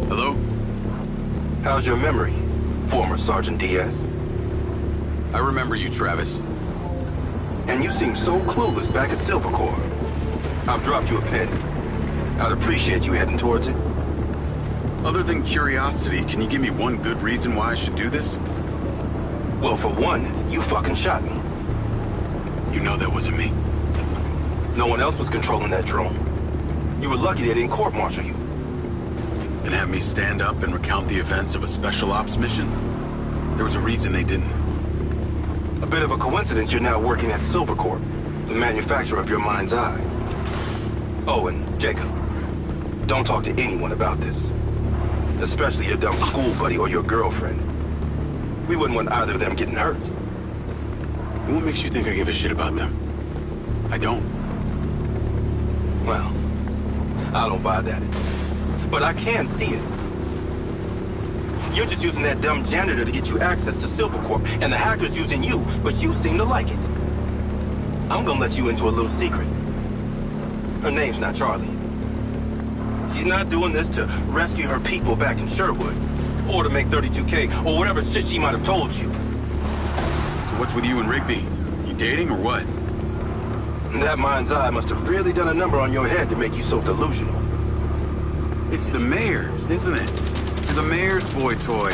Hello? How's your memory, former Sergeant Diaz? I remember you, Travis. And you seem so clueless back at Silver Corps. I've dropped you a pin. I'd appreciate you heading towards it. Other than curiosity, can you give me one good reason why I should do this? Well, for one, you fucking shot me. You know that wasn't me. No one else was controlling that drone. You were lucky they didn't court-martial you. And have me stand up and recount the events of a special ops mission? There was a reason they didn't. A bit of a coincidence you're now working at Silver Corp, the manufacturer of your Mindseye. Oh, and Jacob, don't talk to anyone about this. Especially your dumb school buddy or your girlfriend. We wouldn't want either of them getting hurt. What makes you think I give a shit about them? I don't. Well, I don't buy that. But I can see it. You're just using that dumb janitor to get you access to Silver Corp, and the hacker's using you, but you seem to like it. I'm gonna let you into a little secret. Her name's not Charlie. She's not doing this to rescue her people back in Sherwood, or to make 32K, or whatever shit she might have told you. So what's with you and Rigby? You dating or what? That mind's eye must have really done a number on your head to make you so delusional. It's the mayor, isn't it? You're the mayor's boy toy.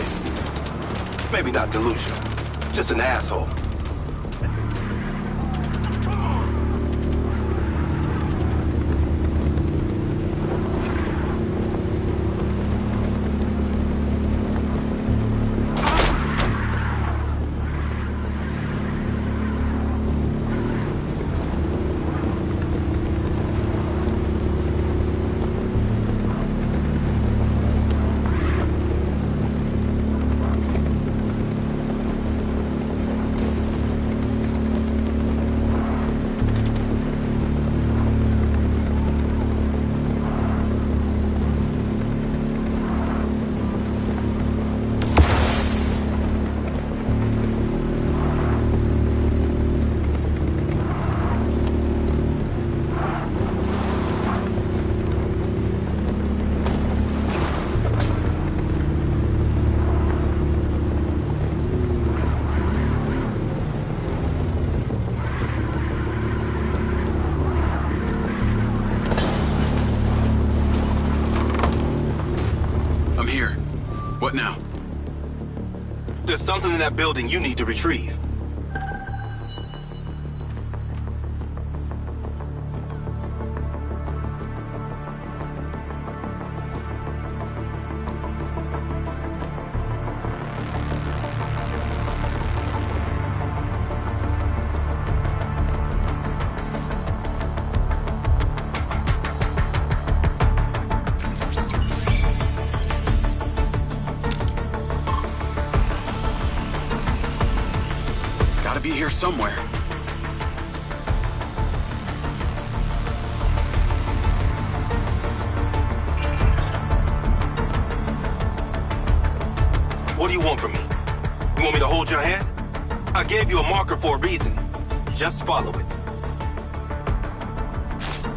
Maybe not delusional, just an asshole. What now? There's something in that building you need to retrieve. Be here somewhere. What do you want from me? You want me to hold your hand? I gave you a marker for a reason. Just follow it.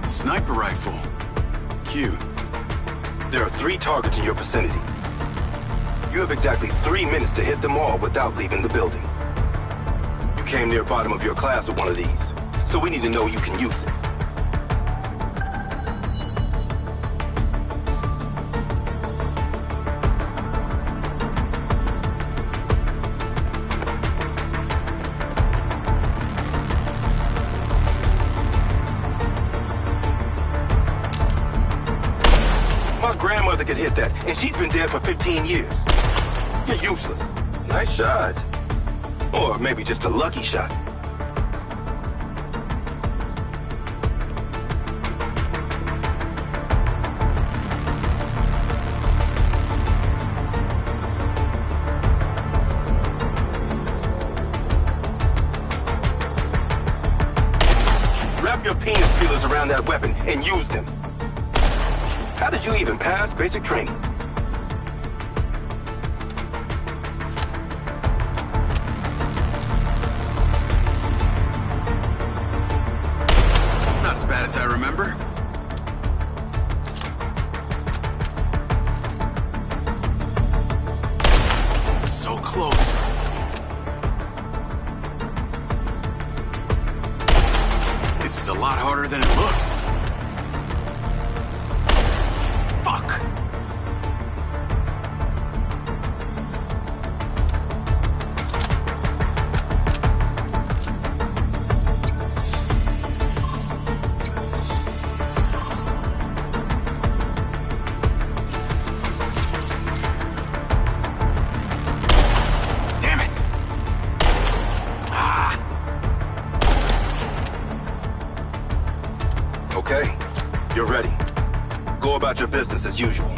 Sniper rifle. Cute. There are 3 targets in your vicinity. You have exactly 3 minutes to hit them all without leaving the building. You came near bottom of your class with one of these, so we need to know you can use it. My grandmother could hit that, and she's been dead for 15 years. You're useless. Nice shot. Or maybe just a lucky shot. Wrap your penis feelers around that weapon and use them. How did you even pass basic training? Not as bad as I remember. So close. This is a lot harder than it looks. Fuck! Damn it! Ah! Okay, you're ready. Go about your business as usual.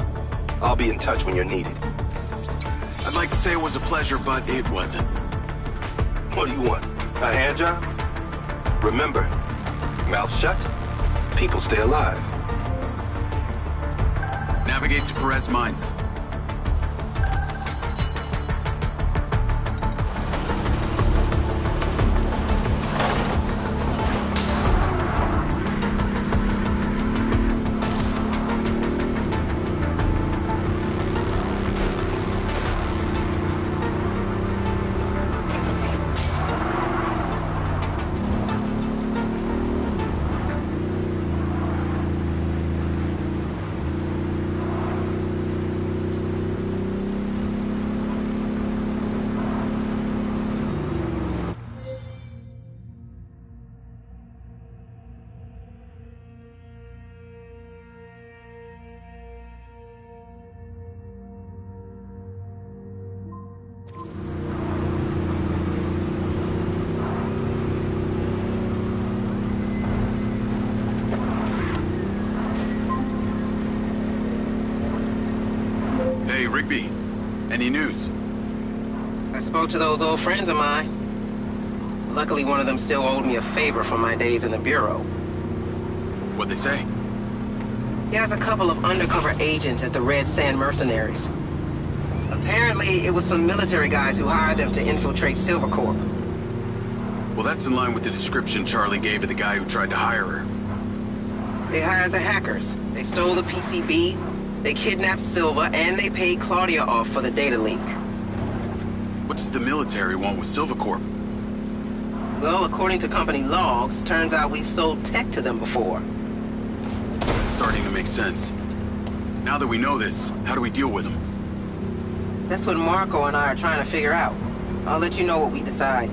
I'll be in touch when you're needed. I'd like to say it was a pleasure, but it wasn't. What do you want? A hand job? Remember, mouth shut, people stay alive. Navigate to Perez Mines. Hey, Rigby. Any news? I spoke to those old friends of mine. Luckily, one of them still owed me a favor from my days in the Bureau. What'd they say? He has a couple of undercover agents at the Red Sand Mercenaries. Apparently, it was some military guys who hired them to infiltrate Silvercorp. Well, that's in line with the description Charlie gave of the guy who tried to hire her. They hired the hackers. They stole the PCB, they kidnapped Silva, and they paid Claudia off for the data leak. What does the military want with Silvercorp? Well, according to company logs, turns out we've sold tech to them before. It's starting to make sense. Now that we know this, how do we deal with them? That's what Marco and I are trying to figure out. I'll let you know what we decide.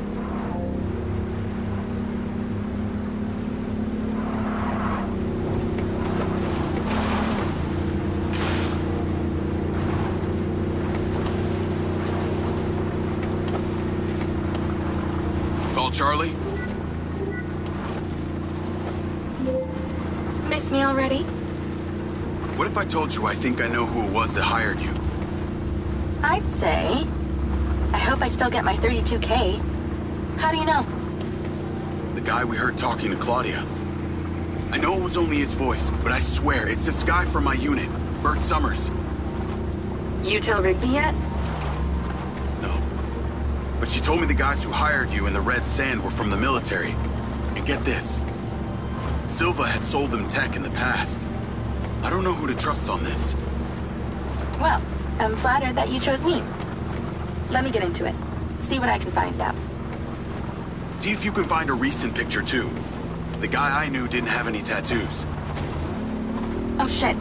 Call Charlie? Miss me already? What if I told you I think I know who it was that hired you? I'd say... I hope I still get my 32K. How do you know? The guy we heard talking to Claudia. I know it was only his voice, but I swear it's this guy from my unit, Bert Summers. You tell Rigby yet? No. But she told me the guys who hired you in the Red Sand were from the military. And get this. Silva had sold them tech in the past. I don't know who to trust on this. Well, I'm flattered that you chose me. Let me get into it. See what I can find out. See if you can find a recent picture, too. The guy I knew didn't have any tattoos. Oh, shit.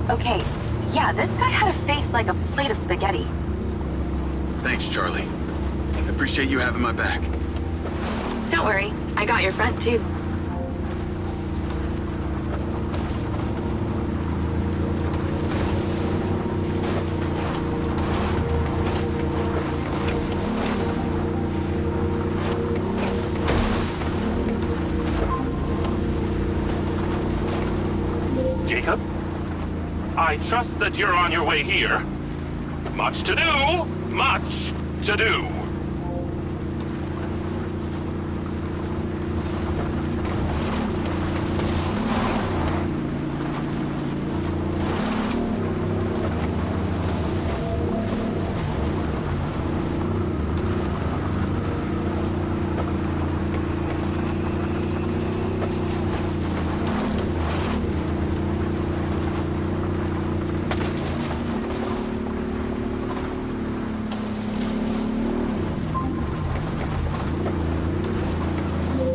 Okay. Yeah, this guy had a face like a plate of spaghetti. Thanks, Charlie. I appreciate you having my back. Don't worry. I got your front, too. Jacob, I trust that you're on your way here. Much to do, much to do.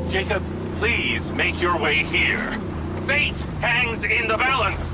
Jacob, please make your way here. Fate hangs in the balance.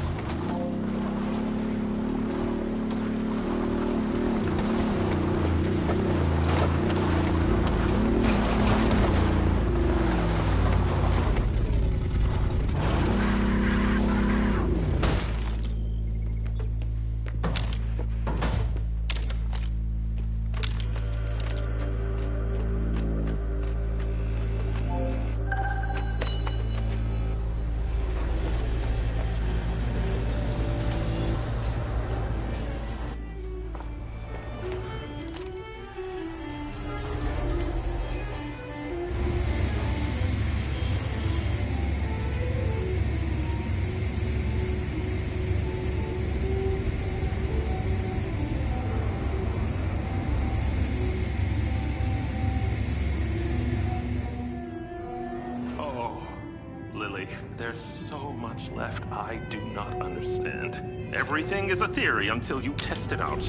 There's so much left I do not understand. Everything is a theory until you test it out.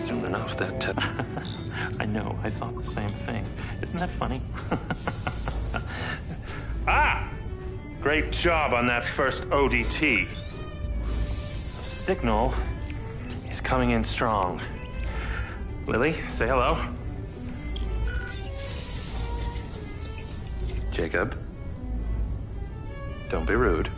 Soon enough, that... I know, I thought the same thing. Isn't that funny? Ah! Great job on that first ODT. The signal is coming in strong. Lily, say hello. Jacob, don't be rude.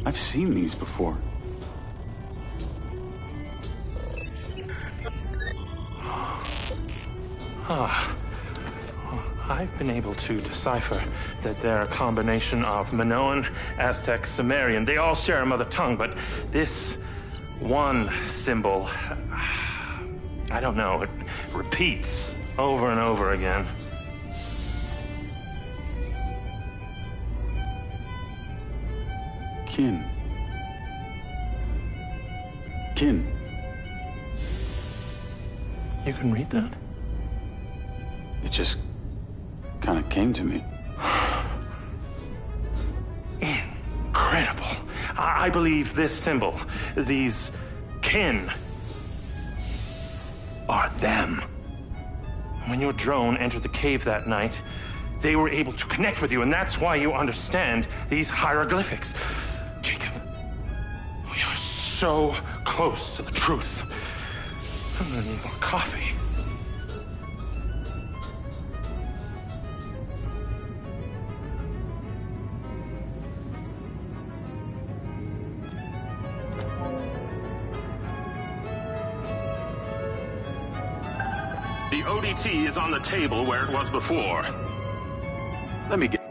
I've seen these before. I've been able to decipher that they're a combination of Minoan, Aztec, Sumerian. They all share a mother tongue, but this one symbol, I don't know, it repeats over and over again. Kin. Kin. You can read that? It just kind of came to me. Incredible. I believe this symbol, these kin, are them. When your drone entered the cave that night, they were able to connect with you, and that's why you understand these hieroglyphics. Jacob, we are so close to the truth. I'm gonna need more coffee. The ODT is on the table where it was before. Let me get...